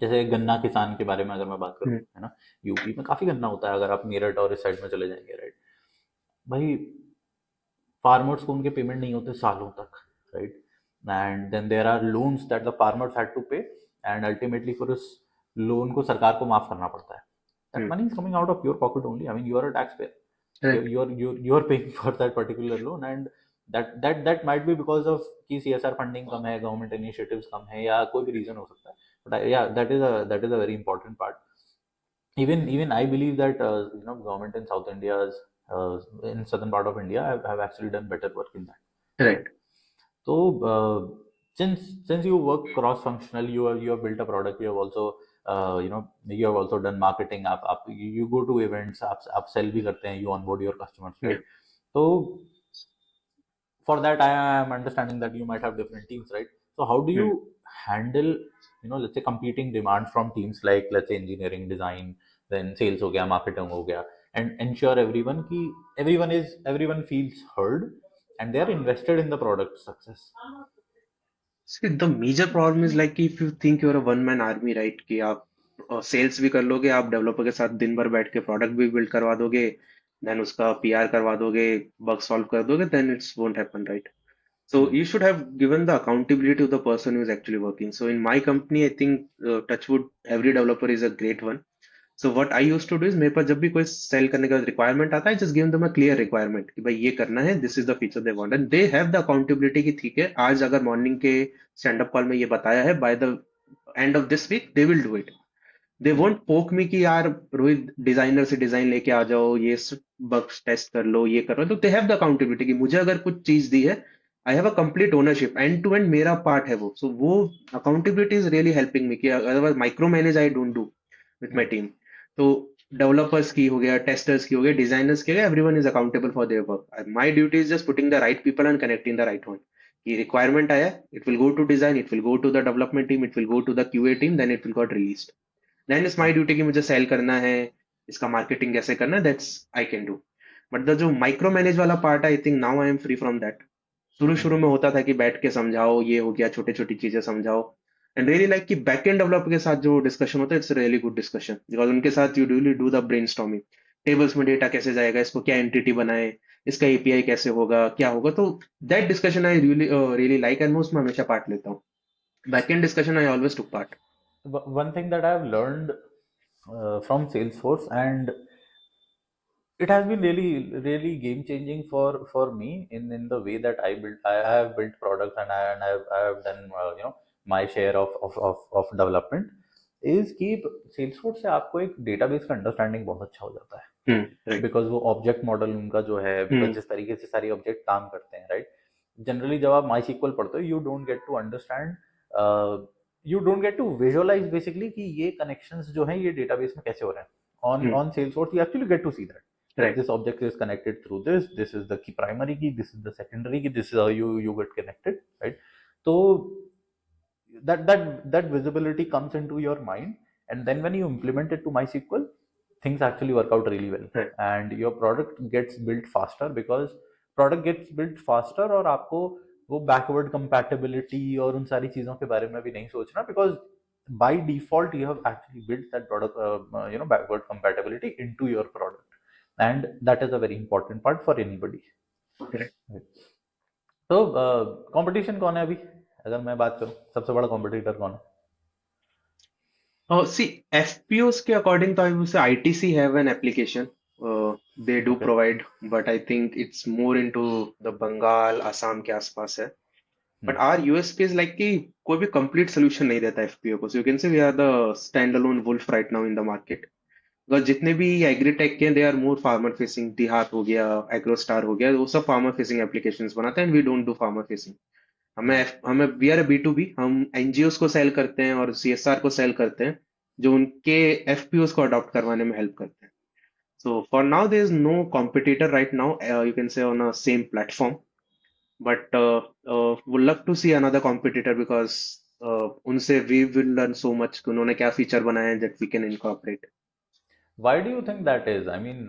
जैसे गन्ना किसान के बारे में अगर मैं बात करूँ, हम्म. है ना, यूपी में काफ़ी गन्ना होता है, अगर आप मेरठ और इस साइड में चले जाएंगे, राइट। भाई फार्मर्स को उनके पेमेंट नहीं होते सालों तक, right. And then there are loans that the farmers had to pay, and ultimately फिर उस लोन को सरकार को माफ करना पड़ता है। That hmm. Money is coming out of your pocket only, I mean you are a tax payer, Right. you are paying for that particular loan, and that might be because of कि CSR funding कम है, government initiatives कम है, या कोई भी reason हो सकता है, but या that is a very important part. Even I believe that government in South India's in southern part of India have actually done better work in that, right? Right. So since you work cross functional, you have built a product, you have also you have also done marketing, आप you go to events, आप sell भी करते हैं, you onboard your customers, Yeah. right? So for that I am understanding that you might have different teams, right? So how do you hmm. handle, let's say competing demands from teams like, let's say, engineering, design, then sales हो गया, marketing हो गया, and ensure everyone feels heard and they are invested in the product success? See, the major problem is like if you think you're a one man army, right? कि आप sales भी कर लोगे, आप डेवलपर के साथ दिन भर बैठ के प्रोडक्ट भी बिल्ड करवा दोगे, देन उसका पीआर करवा दोगे, बग सॉल्व कर दोगे, then it's won't happen, right? So Hmm. you should have given the accountability to the person who is actually working. So in my company, I think Touchwood, every developer is a great one. So what I used to do is मेरे पास जब भी कोई cell करने का requirement आता है, just give them a clear requirement कि भाई ये करना है, this is the feature they want, and they have the accountability कि ठीक है, आज अगर मॉर्निंग के स्टैंड अप कॉल में ये बताया है, by the end of this week they will do it. They Hmm. Won't पोक मी कि यार रोहित डिजाइनर से डिजाइन लेके आ जाओ, ये बग्स टेस्ट कर लो, ये करो, तो दे हैव द अकाउंटेबिलिटी कि मुझे अगर कुछ चीज दी है, I have a complete ownership, end to end मेरा पार्ट है वो. सो वो accountability is really helping me कि otherwise micromanage I don't do with my Hmm. Team. तो डेवलपर्स की हो गया, टेस्टर्स की हो गया, डिजाइनर्स की हो गया, everyone is accountable for their work. My duty is just putting the right people and connecting the right one. कि रिक्वायरमेंट आया, it will go to design, it will go to the development team, it will go to the QA team, then it will got released. Then it's my Hmm. Duty कि मुझे cell करना है, इसका marketing कैसे करना है, that's I can do. But the जो micro manage वाला part, I think now I am free from that. शुरू Hmm. शुरू में होता था कि बैठ के समझाओ, ये हो गया, छोटी छोटी चीजें समझाओ. एंड रियली लाइक कि बैकएंड डेवलपर के साथ जो डिस्कशन होता है it's really good discussion because उनके साथ you really do the brainstorming, tables में डेटा कैसे जाएगा, इसको क्या एंटिटी बनाए, इसका एपीआई कैसे होगा, क्या होगा। तो that discussion I really really like and मैं उसमें हमेशा पार्ट लेता हूँ। Backend discussion I always took part. One thing that I've learned from Salesforce, and it has been really game changing for me in the way that I have built products, and I have done my share of development, is कि Salesforce से आपको एक database का understanding बहुत अच्छा हो जाता है, राइट। बिकॉज वो ऑब्जेक्ट मॉडल उनका जो है, बिकॉज जिस तरीके से सारी ऑब्जेक्ट काम करते हैं, राइट। जनरली जब आप माई सीक्वल पढ़ते हो, you don't get to visualize basically कि ये कनेक्शंस जो हैं ये डेटाबेस में कैसे हो रहे हैं। on Salesforce you actually get to see that right. this object is connected through this is the key primary key, this is the secondary key, this is how you get connected, right? So that visibility comes into your mind, and then when you implement it to MySQL, things actually work out really well, Right. and your product gets built faster, because product gets built faster, और आपको वो backward compatibility और उन सारी चीजों के बारे में भी नहीं सोचना, because by default you have actually built that product backward compatibility into your product, and that is a very important part for anybody. Right. तो कंपटीशन कौन है अभी, अगर मैं बात करूं सबसे बड़ा कॉम्पिटिटर कौन है? See, FPOs के according to I would say ITC have an application. They do Okay. provide, but I think it's more into the Bengal, Assam के आसपास है. But our USP is like कि कोई भी complete solution नहीं देता FPO को. So you can say we are the standalone wolf right now in the market. Because जितने भी एग्रीटेक के they are more farmer facing. देहात हो गया, एग्रोस्टार हो गया, वो सब farmer facing applications बनाते हैं, and we don't do farmer facing. हमें हमें we are B to B, हम एनजीओस को सेल करते हैं और सीएसआर को सेल करते हैं जो उनके एफपीओस को अडॉप्ट करवाने में हेल्प करते हैं। So for now there is no competitor right now, you can say on a same platform, but would love to see another competitor because उनसे we will learn so much कि उन्होंने क्या feature बनाए हैं that we can incorporate. Why do you think that is? I mean,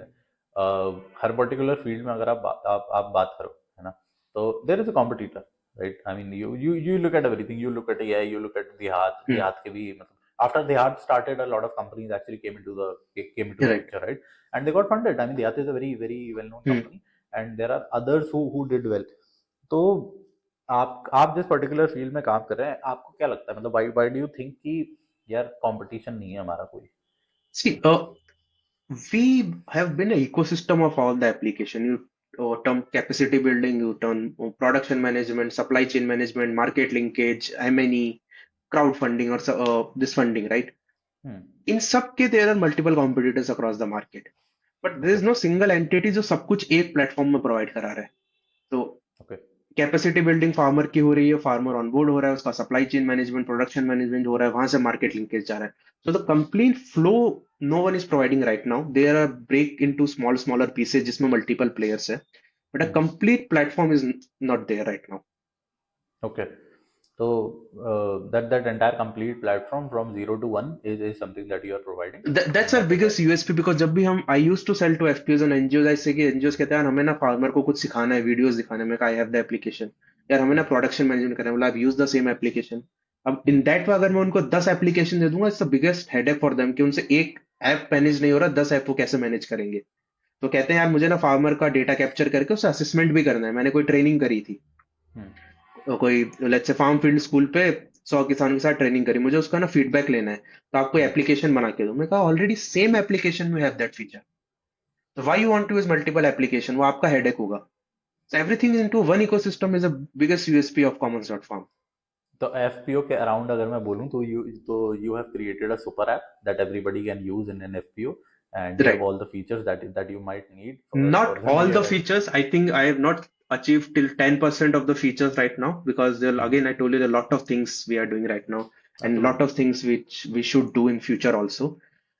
हर particular field में अगर आप बात करो, है ना, तो there is a competitor, right? I mean you look at everything, you look eight AI, you look eight देहात के भी, मतलब after Dehat started, a lot of companies actually came into the right. picture, right? And they got funded. I mean, Dehat is a very well known company, and there are others who did well. तो आप जिस particular field में काम कर रहे हैं, आपको क्या लगता है, मतलब व्हाई डू यू थिंक कि यार कंपटीशन नहीं है हमारा कोई? सी we have been an ecosystem of all the application. You term capacity building, you term production management, supply chain management, market linkage, M&E, crowdfunding, or this funding, right? In सब के there are multiple competitors across the market, but there is Okay. no single entity जो सब कुछ एक platform में provide करा रहा है। तो Okay. कैपेसिटी बिल्डिंग फार्मर की हो रही है, फार्मर ऑनबोर्ड हो रहा है, उसका supply chain management, production management हो रहा है, वहां से मार्केट लिंकेज जा रहा है। So the complete flow no one is providing right now, there are break into smaller pieces जिसमें मल्टीपल प्लेयर्स है, but a complete platform is not there right now. Okay. So that entire complete platform from 0 to 1 is something that you are providing. That's our biggest USP because जब भी हम I used to sell to FPOs and NGOs, ऐसे कि NGOs कहते हैं यार हमें ना फार्मर को कुछ सिखाना है, वीडियोस दिखाने में, आई हैव द एप्लीकेशन, यार हमें ना प्रोडक्शन मैनेजमेंट करना है, मतलब यूज द सेम एप्लीकेशन। अब इन दैट वे अगर मैं उनको 10 एप्लीकेशन दे दूंगा, it's the biggest headache for them कि उनसे एक ऐप मैनेज नहीं हो रहा, 10 ऐप वो कैसे मैनेज करेंगे। तो कहते हैं यार मुझे ना फार्मर का डेटा कैप्चर करके उससे असेसमेंट भी करना है। मैंने कोई ट्रेनिंग करी थी, कोई let's say farm field school पे 100 किसानों के साथ ट्रेनिंग करी, मुझे उसका ना फीडबैक लेना है, तो आप कोई एप्लीकेशन बना के दो। मैं कहा ऑलरेडी सेम एप्लीकेशन में हैव दैट फीचर, तो why you want to use multiple application, वो आपका हेडेक होगा। So everything into one ecosystem is the biggest USP of Commons dot farm. तो एफपीओ के अराउंड अगर मैं बोलूं, तो you have created a super app that everybody can use in an FPO, and you have right. all the features that you might need for Not all familiar, the right? features. I think I have not achieved till 10% of the features right now because there, again, I told you there are a lot of things we are doing right now and a lot Absolutely. of things which we should do in future also.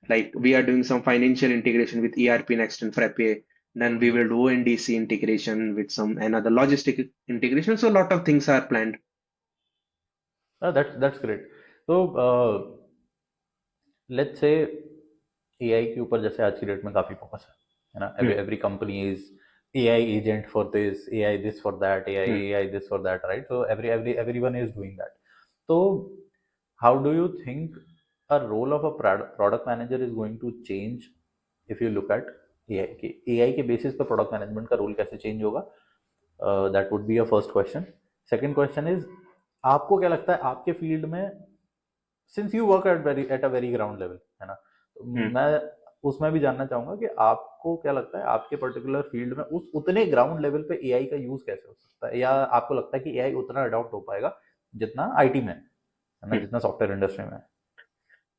Like we are doing some financial integration with ERP Next and Frappe. Then we will do NDC integration with some another logistic integration. So a lot of things are planned. That's great. So let's say AI के ऊपर जैसे आज की date में काफी focus है ना, every company is AI agent for this for that, AI this for that, right? So everyone is doing that. तो how do you think a role of a product manager is going to change if you look at AI के basis पे product management का role कैसे change होगा? That would be a first question. Second question is, आपको क्या लगता है आपके फील्ड में, since you work at a very ground level, है ना, तो हम्म मैं उसमें भी जानना चाहूंगा कि आपको क्या लगता है आपके पर्टिकुलर फील्ड में उस उतने ग्राउंड लेवल पे एआई का यूज कैसे हो सकता है, या आपको लगता है कि एआई उतना अडॉप्ट हो पाएगा जितना आईटी में है ना, हम्म जितना सॉफ्टवेयर इंडस्ट्री में है?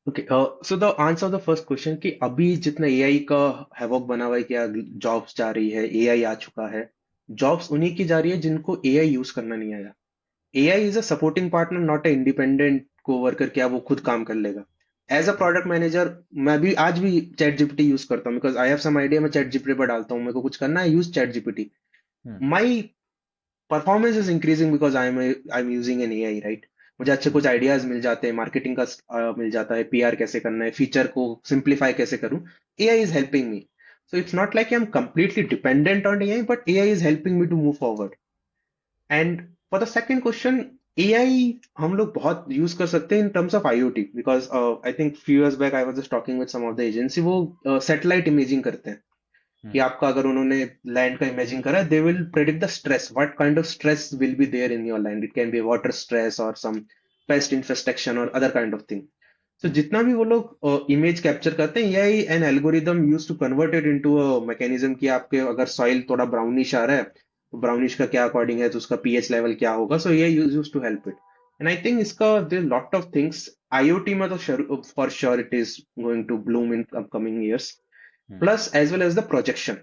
Okay so the answer the first question कि अभी जितना एआई का हैवॉक बना हुआ है कि जॉब्स जा रही है, एआई आ चुका है। जॉब्स उन्हीं की जा रही है जिनको एआई यूज करना नहीं आया। AI is a supporting partner, not a independent को वर्कर, क्या वो खुद काम कर लेगा। एज अ प्रोडक्ट मैनेजर मैं भी आज भी चैट जीपीटी यूज करता हूँ, because I have some idea, मैं चैट जीपीटी पर डालता हूँ, मेरे को कुछ करना है, use chat GPT. Hmm. My performance is increasing because I am using an AI, right. मुझे अच्छे कुछ हम्म. आइडियाज मिल जाते हैं, मार्केटिंग का मिल जाता है, पीआर कैसे करना है, फीचर को सिंप्लीफाई कैसे करूं। AI is helping me. So it's not like I am completely dependent on AI, but AI is helping me to move forward. And for the second question, AI हम लोग बहुत use कर सकते हैं in terms of IoT, because I think few years back I was just talking with some of the agency, वो satellite imaging करते हैं कि हम्म. आपका अगर उन्होंने लैंड का इमेजिन करा, they will predict the stress, what kind of stress will be there in your land. It can be water stress और सम पेस्ट इन्फेस्टेक्शन और other kind of thing. So hmm. जितना भी वो लोग image capture करते हैं, यही an algorithm use to convert it into a mechanism कि आपके अगर सॉइल थोड़ा ब्राउनिश आ रहा है, तो ब्राउनिश का क्या अकॉर्डिंग है, तो उसका पीएच लेवल क्या होगा। सो ये use to help it. And I think इसका there lot of things IoT में तो for sure it is going to bloom in upcoming years, hmm. Plus as well as the projection.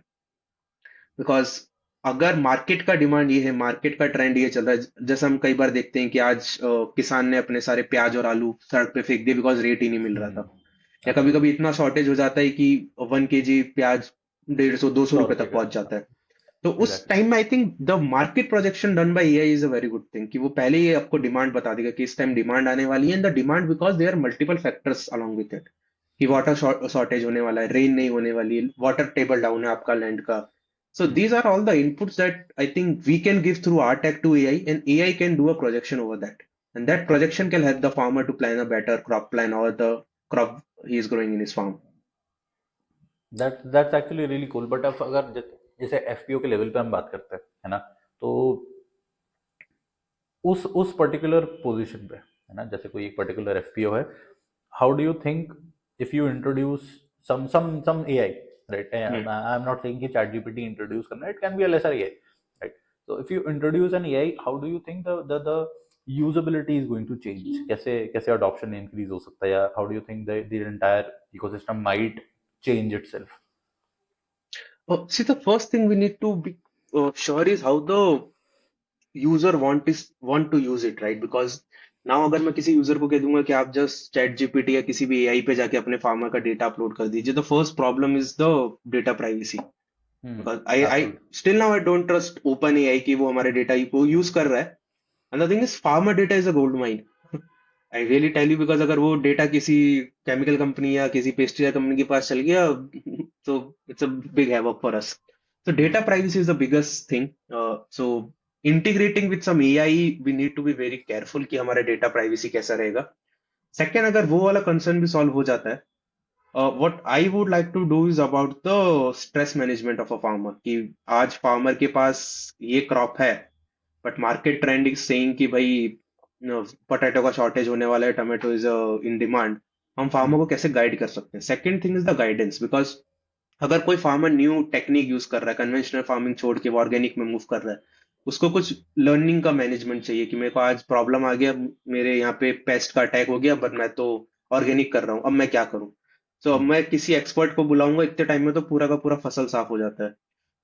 Because अगर market का demand ये है, market का trend ये चल रहा है, जैसे हम कई बार देखते हैं कि आज किसान ने अपने सारे प्याज और आलू सड़क पे फेंक दिए बिकॉज रेट ही नहीं मिल रहा था। या कभी कभी एब्सोल्युटली. इतना शॉर्टेज हो जाता है कि 1 केजी प्याज 150 200 रुपए ₹100 तक का. पहुंच जाता है। तो उस एग्जैक्टली. टाइम में I think the market projection done by AI is a very good thing, कि वो पहले ही आपको डिमांड बता देगा कि इस टाइम डिमांड आने वाली है। And the demand because there are multiple factors along with it, कि वाटर शॉर्टेज होने वाला है, रेन नहीं होने वाली है, वाटर टेबल डाउन है आपका लैंड का। So these are all the inputs that I think we can give through our tech to AI, and AI can do a projection over that. And that projection can help the farmer to plan a better crop plan or the crop he is growing in his farm. That's actually really cool. But अब अगर जैसे FPO के level पे हम बात करते हैं, है ना, तो उस पर्टिकुलर पोजीशन पे, है ना, जैसे कोई एक पर्टिकुलर एफपीओ है, how do you think if you introduce some AI, right? Hmm. I'm not saying कि chat GPT इंट्रोड्यूस करना, it can be a lesser AI, right? So if you introduce an AI, how do you think the usability is going to change? कैसे कैसे adoption increase हो सकता है, या how do you think the entire ecosystem might change itself? Oh, see, the first thing we need to be sure is how the user want to use it, right? Because now अगर मैं किसी user को कह दूंगा कि आप just chat GPT या किसी भी एआई पे जाके अपने फार्मर का डेटा अपलोड कर दीजिए, the first problem is the data privacy. Because I Absolutely. Still now I don't trust open AI कि वो हमारे डेटा को यूज कर रहा है। And the thing is farmer data is a gold mine. I really tell you, because अगर वो data किसी केमिकल कंपनी या किसी पेस्टिसाइड कंपनी के पास चल गया, तो it's a big havoc for us. So data privacy is the biggest thing. So integrating with some AI, we need to be very careful कि हमारा data privacy कैसा रहेगा। Second, अगर वो वाला concern भी solve हो जाता है, what I would like to do is about the stress management of a farmer, कि आज farmer के पास ये crop है, but market trend is saying कि भाई पोटैटो का शॉर्टेज होने वाला है, टोमेटो इज इन डिमांड। हम फार्मर हम्म. को कैसे गाइड कर सकते हैं? Second thing is the guidance, because अगर कोई फार्मर न्यू टेक्निक यूज कर रहा है, कन्वेंशनल फार्मिंग छोड़ के वो ऑर्गेनिक में मूव कर रहा है, उसको कुछ लर्निंग का मैनेजमेंट चाहिए कि मेरे को आज प्रॉब्लम आ गया, मेरे यहाँ पे पेस्ट का अटैक हो गया, बट मैं तो ऑर्गेनिक कर रहा हूँ, अब मैं क्या करूँ? तो अब हम्म. मैं किसी एक्सपर्ट को बुलाऊंगा, इतने टाइम में तो पूरा का पूरा फसल साफ हो जाता है।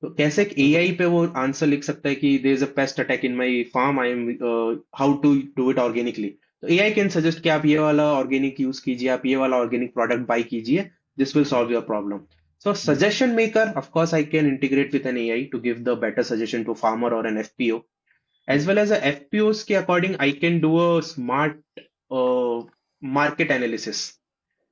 तो कैसे एक एआई Absolutely. पे वो आंसर लिख सकता है कि there is a pest attack in my farm, I am how to do it organically. तो एआई कैन सजेस्ट कि आप ये वाला ऑर्गेनिक यूज कीजिए, आप ये वाला ऑर्गेनिक प्रोडक्ट बाय कीजिए, this will hmm. Solve your problem. So hmm. suggestion maker, of course, I can integrate with an AI to give the better suggestion to farmer or an FPO, as well as a FPOs के according I can do a smart uh, market analysis.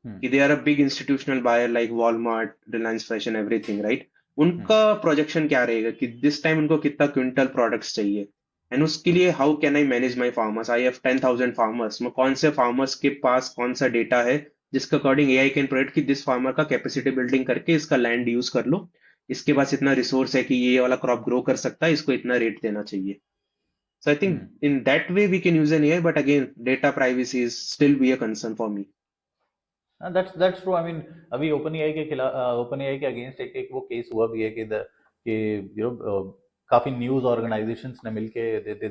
हम्म. कि they are a big institutional buyer like Walmart, Reliance Fashion, everything, right? हम्म. उनका projection क्या रहेगा कि this time उनको कितना quintal products चाहिए, and उसके लिए how can I manage my farmers, I have 10,000 farmers, मैं कौन से फार्मर्स के पास कौन सा डेटा है जिसके अकॉर्डिंग एआई कैन प्रोडक्ट कि दिस फार्मर का कैपेसिटी बिल्डिंग करके इसका लैंड यूज कर लो, इसके पास इतना रिसोर्स है कि ये वाला क्रॉप ग्रो कर सकता है, इसको इतना रेट देना चाहिए. So I think hmm. in that way we can use an AI, but again, data privacy is still be a concern for me. That's true. I mean अभी ओपन एआई के खिलाफ, ओपन एआई के against एक वो case हुआ भी है कि काफी न्यूज ऑर्गेनाइजेशंस ने मिलके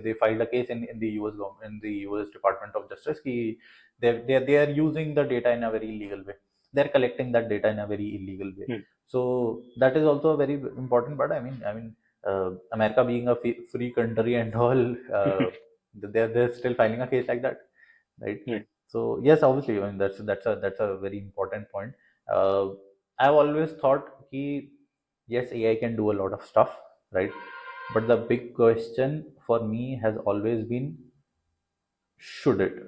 they filed a case in the US government, in the US department of justice कि they are using the data in a very illegal way. They are collecting that data in a very illegal way. Hmm. So that is also a very important part. I mean, America being a free country and all, they're still filing a case like that, right? Yeah. So yes, obviously, I mean that's a very important point. uh, I've always thought ki yes, AI can do a lot of stuff, right? But the big question for me has always been, should it,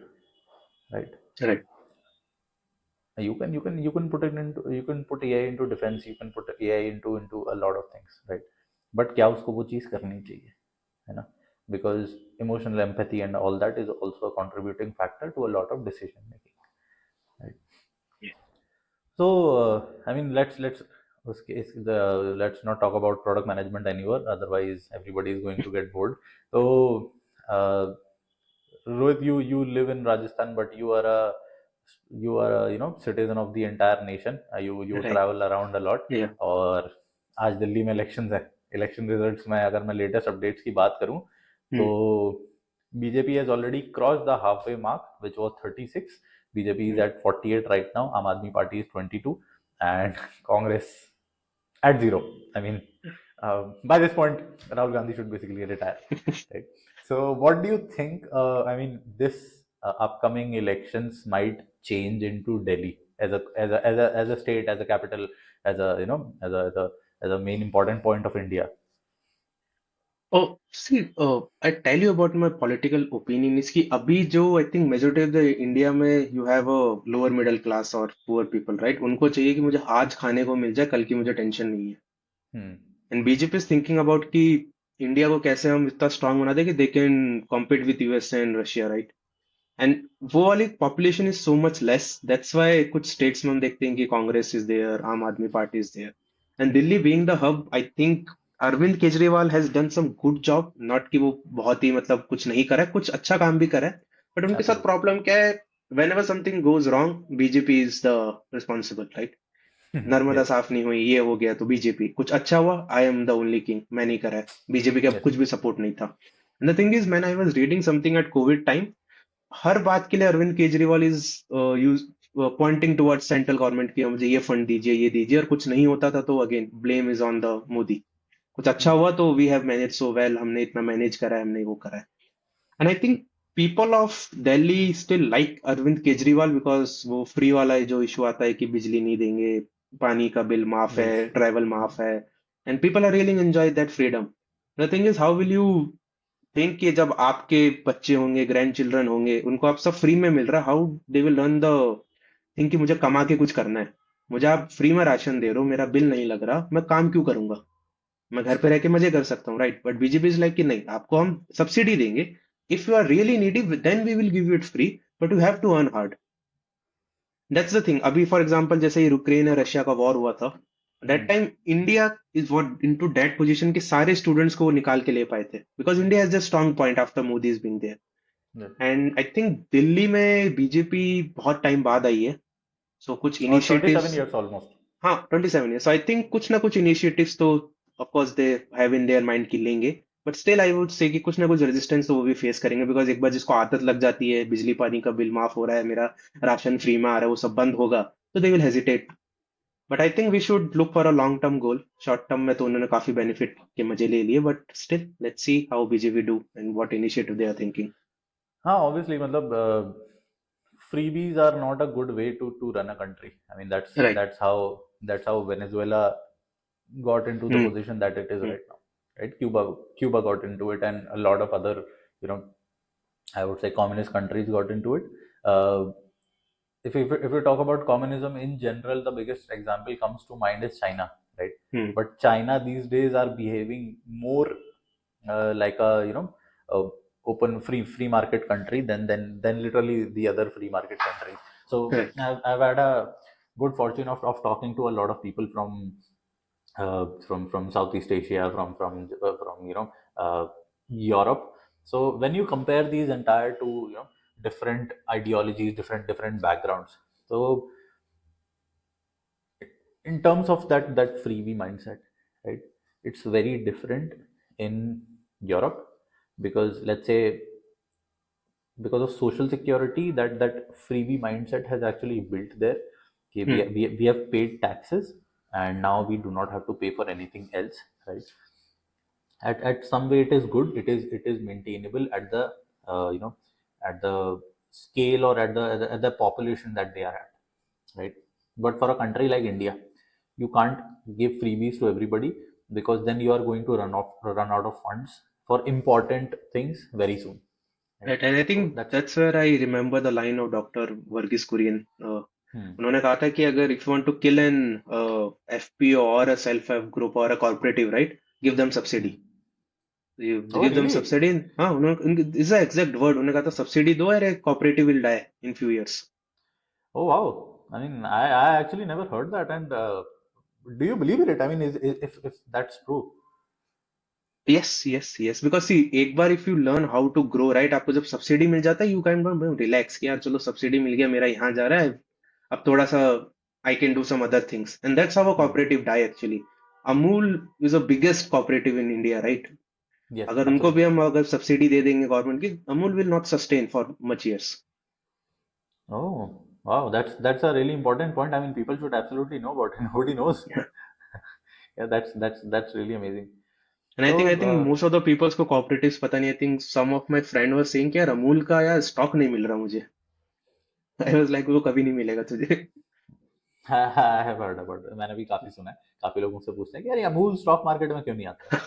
right? Right. You can put it into, you can put AI into defense, you can put AI into a lot of things, right? But क्या उसको वो चीज करनी चाहिए, है ना? Because emotional empathy and all that is also a contributing factor to a lot of decision making, right? Yeah. So I mean, let's not talk about product management anymore, otherwise everybody is going to get bored. So uh, Rohit, you live in Rajasthan, but you are a citizen of the entire nation. You Right. travel around a lot. Yeah. और आज दिल्ली में elections है. Election results में अगर मैं latest updates की बात करूं तो Hmm. BJP has already cross the half way mark which was 36. BJP is Hmm. At 48 right now. Aam Aadmi Party is 22 and Congress at zero. I mean, by this point, Rahul Gandhi should basically retire, right? So, what do you think? I mean, this upcoming elections might change into Delhi as a state, as a capital, as a as a main important point of India. Oh, see, I tell you about my political opinion is कि अभी जो I think majority of the India में you have a lower middle class or poor people, right? उनको चाहिए कि मुझे आज खाने को मिल जाए, कल की मुझे टेंशन नहीं है. Hmm. And BJP is thinking about कि इंडिया को कैसे हम इतना स्ट्रांग बना दे कि they can compete with USA and Russia, right? And वो वाली population is so much less, that's why कुछ स्टेट्स में हम देखते हैं कि Congress is there, Aam Aadmi Party is there, and Delhi being the hub, I think Arvind Kejriwal has done some good job, not कि वो बहुत ही मतलब कुछ नहीं करा है, कुछ अच्छा काम भी करा है, बट उनके साथ Absolutely. प्रॉब्लम क्या है, when ever something goes wrong BJP is the responsible, right? Narmada Yes. साफ नहीं हुई, ये हो गया तो बीजेपी, कुछ अच्छा हुआ I am the only king, मैं नहीं करा है, बीजेपी का Yes. कुछ भी सपोर्ट नहीं था. The thing is man I was reading something at covid time, हर बात के लिए Arvind Kejriwal is use pointing towards central government की, मुझे ये फंड दीजिए, ये दीजिए, और कुछ नहीं होता था तो again blame is on the Modi. कुछ अच्छा Hmm. हुआ तो we have manage so well, हमने इतना मैनेज करा है, हमने वो करा है. And I think people of Delhi still like Arvind Kejriwal because वो फ्री वाला जो इशू आता है कि बिजली नहीं देंगे, पानी का बिल माफ है, Yes. ट्रैवल माफ है, and people are really enjoy that freedom. The thing is how will you think कि जब आपके बच्चे होंगे, ग्रैंड चिल्ड्रन होंगे, उनको आप सब फ्री में मिल रहा है, how they will learn the think कि मुझे कमा के कुछ करना है. मुझे आप फ्री में राशन दे रहे हो, मेरा बिल नहीं लग रहा, मैं काम क्यों करूंगा, मैं घर पे रह के मजे कर सकता हूँ, right? But BJP is like कि नहीं, आपको हम सब्सिडी देंगे, if you are really needy then we will give you it free, but you have to earn hard. That's the thing. अभी फॉर एग्जांपल जैसे यूक्रेन और रशिया का war हुआ था, that Hmm. Time India is what into that position कि सारे students को वो निकाल के ले पाए थे, because India is the strong point after Modi is being there. Yes. And I think Delhi में बीजेपी बहुत टाइम बाद आई है, सो कुछ और 27 इनिशिएटिव्स. years almost. हाँ, 27 ईयर्स, आई थिंक कुछ ना कुछ इनिशिएटिव्स तो of course they have in their mind कि लेंगे, बट स्टिल आई वुड से कि कुछ ना कुछ रेजिस्टेंस तो वो भी फेस करेंगे, बिकॉज एक बार जिसको आदत लग जाती है, बिजली पानी का बिल माफ हो रहा है, मेरा राशन फ्री में आ रहा है, वो सब बंद होगा तो they will hesitate. But I think we should look for a long term goal. Short term में तो उन्होंने काफी बेनिफिट के मजे ले लिए, but still let's see how BJP do and what initiative they are thinking. हाँ, obviously, मतलब freebies are not a good way to run a country. I mean, that's right. that's how that's how Venezuela got into the hmm. position that it is hmm. right now, right? Cuba got into it, and a lot of other, you know, I would say communist countries got into it. Uh, if we talk about communism in general, the biggest example comes to mind is China, right? Hmm. But China these days are behaving more like a uh, open free market country than literally the other free market countries. So Correct. I've had a good fortune of talking to a lot of people from Southeast Asia, from Europe. So when you compare these entire two, different ideologies, different backgrounds. So in terms of that freebie mindset, right? It's very different in Europe, because let's say because of social security, that freebie mindset has actually built there. Okay, Hmm. we have paid taxes, and now we do not have to pay for anything else, right? At some way it is good, it is maintainable at the you know at the scale, or at the population that they are at, right? But for a country like India, you can't give freebies to everybody, because then you are going to run out of funds for important things very soon, right? Right. And I So think that's that's where I remember the line of Dr. Varghese Kurian. hmm. उन्होंने कहा था कि अगर if you want to kill an FPO or a self-help group or a cooperative, right, give them Hmm. subsidy. You Oh give them really? subsidy. हाँ उन्होंने is the exact word. उन्होंने कहा था subsidy दो और एक cooperative will die in few years. Oh wow, I mean, I actually never heard that. And do you believe it? I mean, if that's true. Yes, yes, yes. Because see, एक बार if you learn how to grow, right, आपको जब subsidy मिल जाता है, you kind of relax कि यार चलो subsidy मिल गया, मेरा यहाँ जा रहा है, अब थोड़ा सा I can do some other things, and that's how a Hmm. cooperative die actually. Amul is the biggest cooperative in India, right? Yes, अगर उनको भी absolutely. हम अगर सब्सिडी दे देंगे गवर्नमेंट की, Amul will not sustain for much years. Oh, wow, that's a really important point. I mean, people should absolutely know about it. Nobody knows. Yeah, that's really amazing. And So, I think most of the people's को cooperatives पता नहीं. I think some of my friend was saying कि यार अमूल का यार stock नहीं मिल रहा मुझे. I was like वो कभी नहीं मिलेगा तुझे. I have heard about it. मैंने भी काफी सुना है, काफी लोग मुझसे पूछते हैं कि यार ये अमूल स्टॉक मार्केट में क्यों नहीं आता है।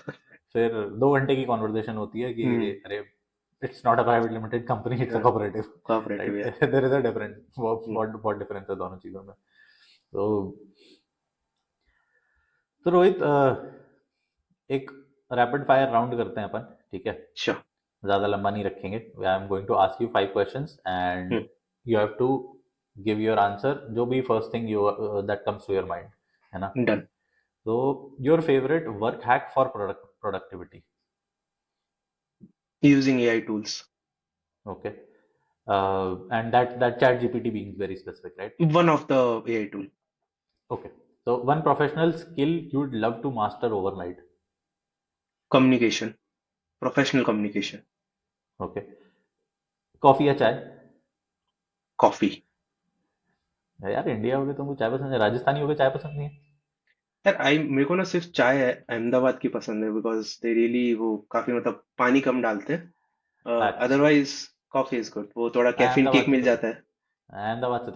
फिर 2 घंटे की कॉन्वर्सेशन होती है कि हम्म. अरे, it's not a private limited company, it's a Yeah, cooperative, cooperative, right? yeah. There is a difference, Hmm. बहुत डिफरेंस है दोनों चीजों में। तो रोहित, एक रैपिड फायर राउंड करते हैं अपन, ठीक है? Sure. ज़्यादा लंबा नहीं रखेंगे। I am going to ask you 5 questions, and Hmm. You have to give your answer, जो भी first thing you that comes to your mind, है ना? Done. तो your favourite work hack for productivity? Using AI tools. Okay, and that chat GPT being very specific, right? One of the AI tool. Okay, so one professional skill you'd love to master overnight? Communication. Professional communication. Okay, coffee या चाय? Coffee. यार India हो गए तुमको चाय पसंद है, राजस्थानी हो गए चाय पसंद नहीं है? यार आई मेरे को ना सिर्फ चाय है अहमदाबाद की पसंद है बिकॉज दे रियली वो काफी मतलब पानी कम डालते हैं अच्छा, अदरवाइज कॉफी इज गुड वो थोड़ा कैफीन अहमदाबाद किक से मिल तो जाता है.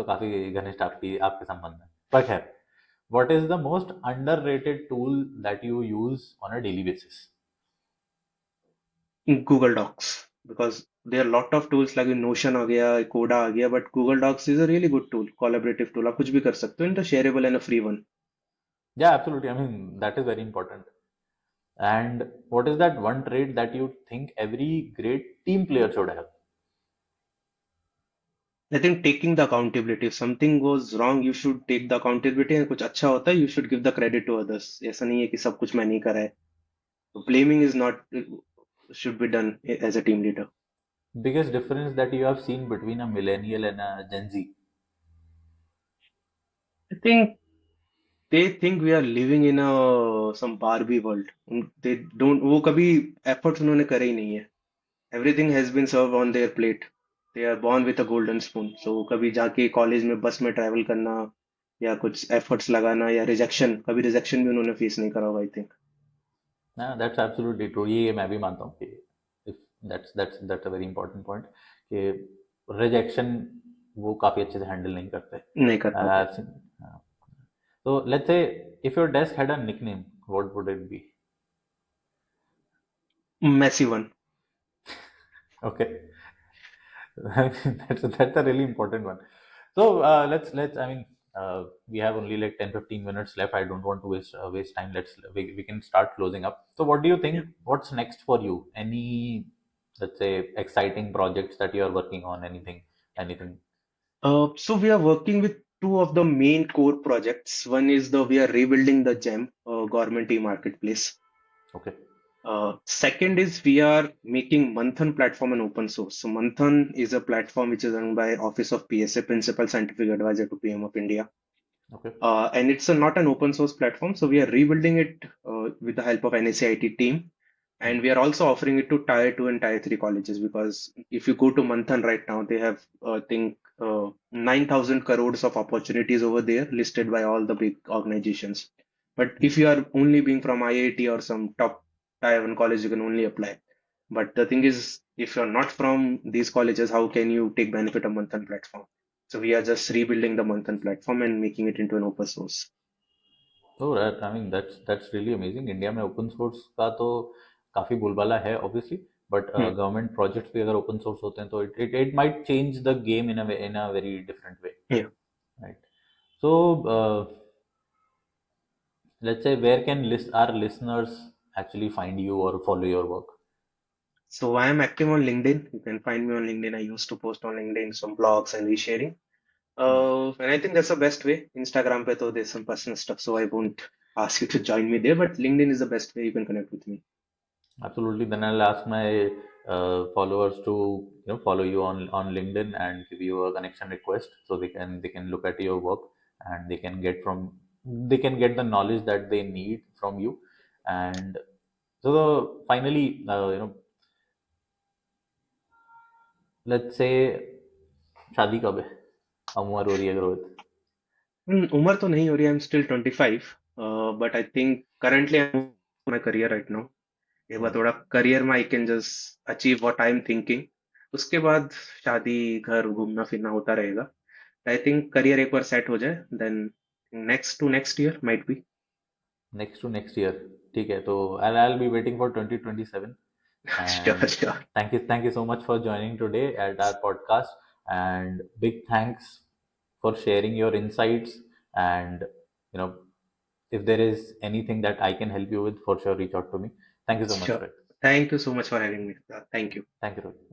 काफी घनिष्ठ आपकी आपके संबंध है। पर खैर, what is the most underrated tool that you use on a daily basis? Google Docs because there are lot of tools like Notion आ गया कोडा आ गया but Google Docs is a really good tool collaborative tool आप कुछ भी कर सकते हो in shareable and a free one. Yeah, absolutely. I mean, that is very important. And what is that one trait that you think every great team player should have? I think taking the accountability. If something goes wrong, you should take the accountability and कुछ अच्छा होता है, you should give the credit to others. ऐसा नहीं है कि सब कुछ मैंने ही करा है. So blaming is not should be done as a team leader. Biggest difference that you have seen between a millennial and a Gen Z? I think they think we are living in a some Barbie world. They don't वो कभी efforts उन्होंने करे ही नहीं है. Everything has been served on their plate. They are born with a golden spoon. So कभी जाके college में बस में ट्रैवल करना या कुछ एफर्ट्स लगाना या रिजेक्शन कभी रिजेक्शन भी उन्होंने फेस नहीं करा होगा आई थिंक. हाँ, दैट्स एब्सोल्युटली ट्रू। ये मैं भी मानता हूँ कि if that's a very important point, कि रिजेक्शन वो काफ़ी अच्छे से हैंडल नहीं करते। नहीं कर पाते. So let's say if your desk had a nickname, what would it be? Messy one. Okay, that's a really important one. So let's I mean, we have only like 10-15 minutes left. I don't want to waste time. We can start closing up. So what do you Yeah. think? What's next for you? Any let's say exciting projects that you are working on, anything. So we are working with two of the main core projects. One is we are rebuilding the GEM, government e-marketplace. Okay. Second is we are making Manthan platform an open source. So Manthan is a platform which is run by Office of PSA, Principal Scientific Advisor to PM of India. Okay. And it's not an open source platform. So we are rebuilding it with the help of NSCIT team. Hmm. And we are also offering it to tier 2 and tier 3 colleges, because if you go to Manthan right now, they have, I think, 9,000 crores of opportunities over there listed by all the big organizations. But Hmm. if you are only being from IIT or some top tier 1 college, you can only apply. But the thing is, if you're not from these colleges, how can you take benefit of Manthan platform? So we are just rebuilding the Manthan platform and making it into an open source. तो I mean that's really amazing. India में open source का तो काफ़ी बोलबाला है obviously, but Hmm. Government projects भी अगर open source होते हैं तो it might change the game in a very different way, Yeah. Right? So let's say where can list our listeners actually find you और follow your work? So I am active on LinkedIn. You can find me on LinkedIn. I used to post on LinkedIn some blogs and resharing. And I think that's the best way. Instagram pe to there's some personal stuff, so I won't ask you to join me there. But LinkedIn is the best way you can connect with me. Absolutely. Then I'll ask my followers to follow you on LinkedIn and give you a connection request so they can look at your work and they can get the knowledge that they need from you. And so finally, let's say शादी कब है? उम्र हो रही है growth? उम्र तो नहीं हो रही. I'm still 25. But I think currently I'm in my career right now. एक बार थोड़ा करियर में I can just achieve what I'm thinking. उसके बाद शादी, घर, घूमना फिरना होता रहेगा. I think करियर एक बार सेट हो जाए, then next to next year might be. Next to next year, ठीक है। तो I'll be waiting for 2027. Sure, And sure. thank you so much for joining today at our podcast, and big thanks for sharing your insights. And you know if there is anything that I can help you with, for sure reach out to me. Thank you so much, Sure. Rohit. Thank you so much for having me. Thank you. Thank you, Rohit.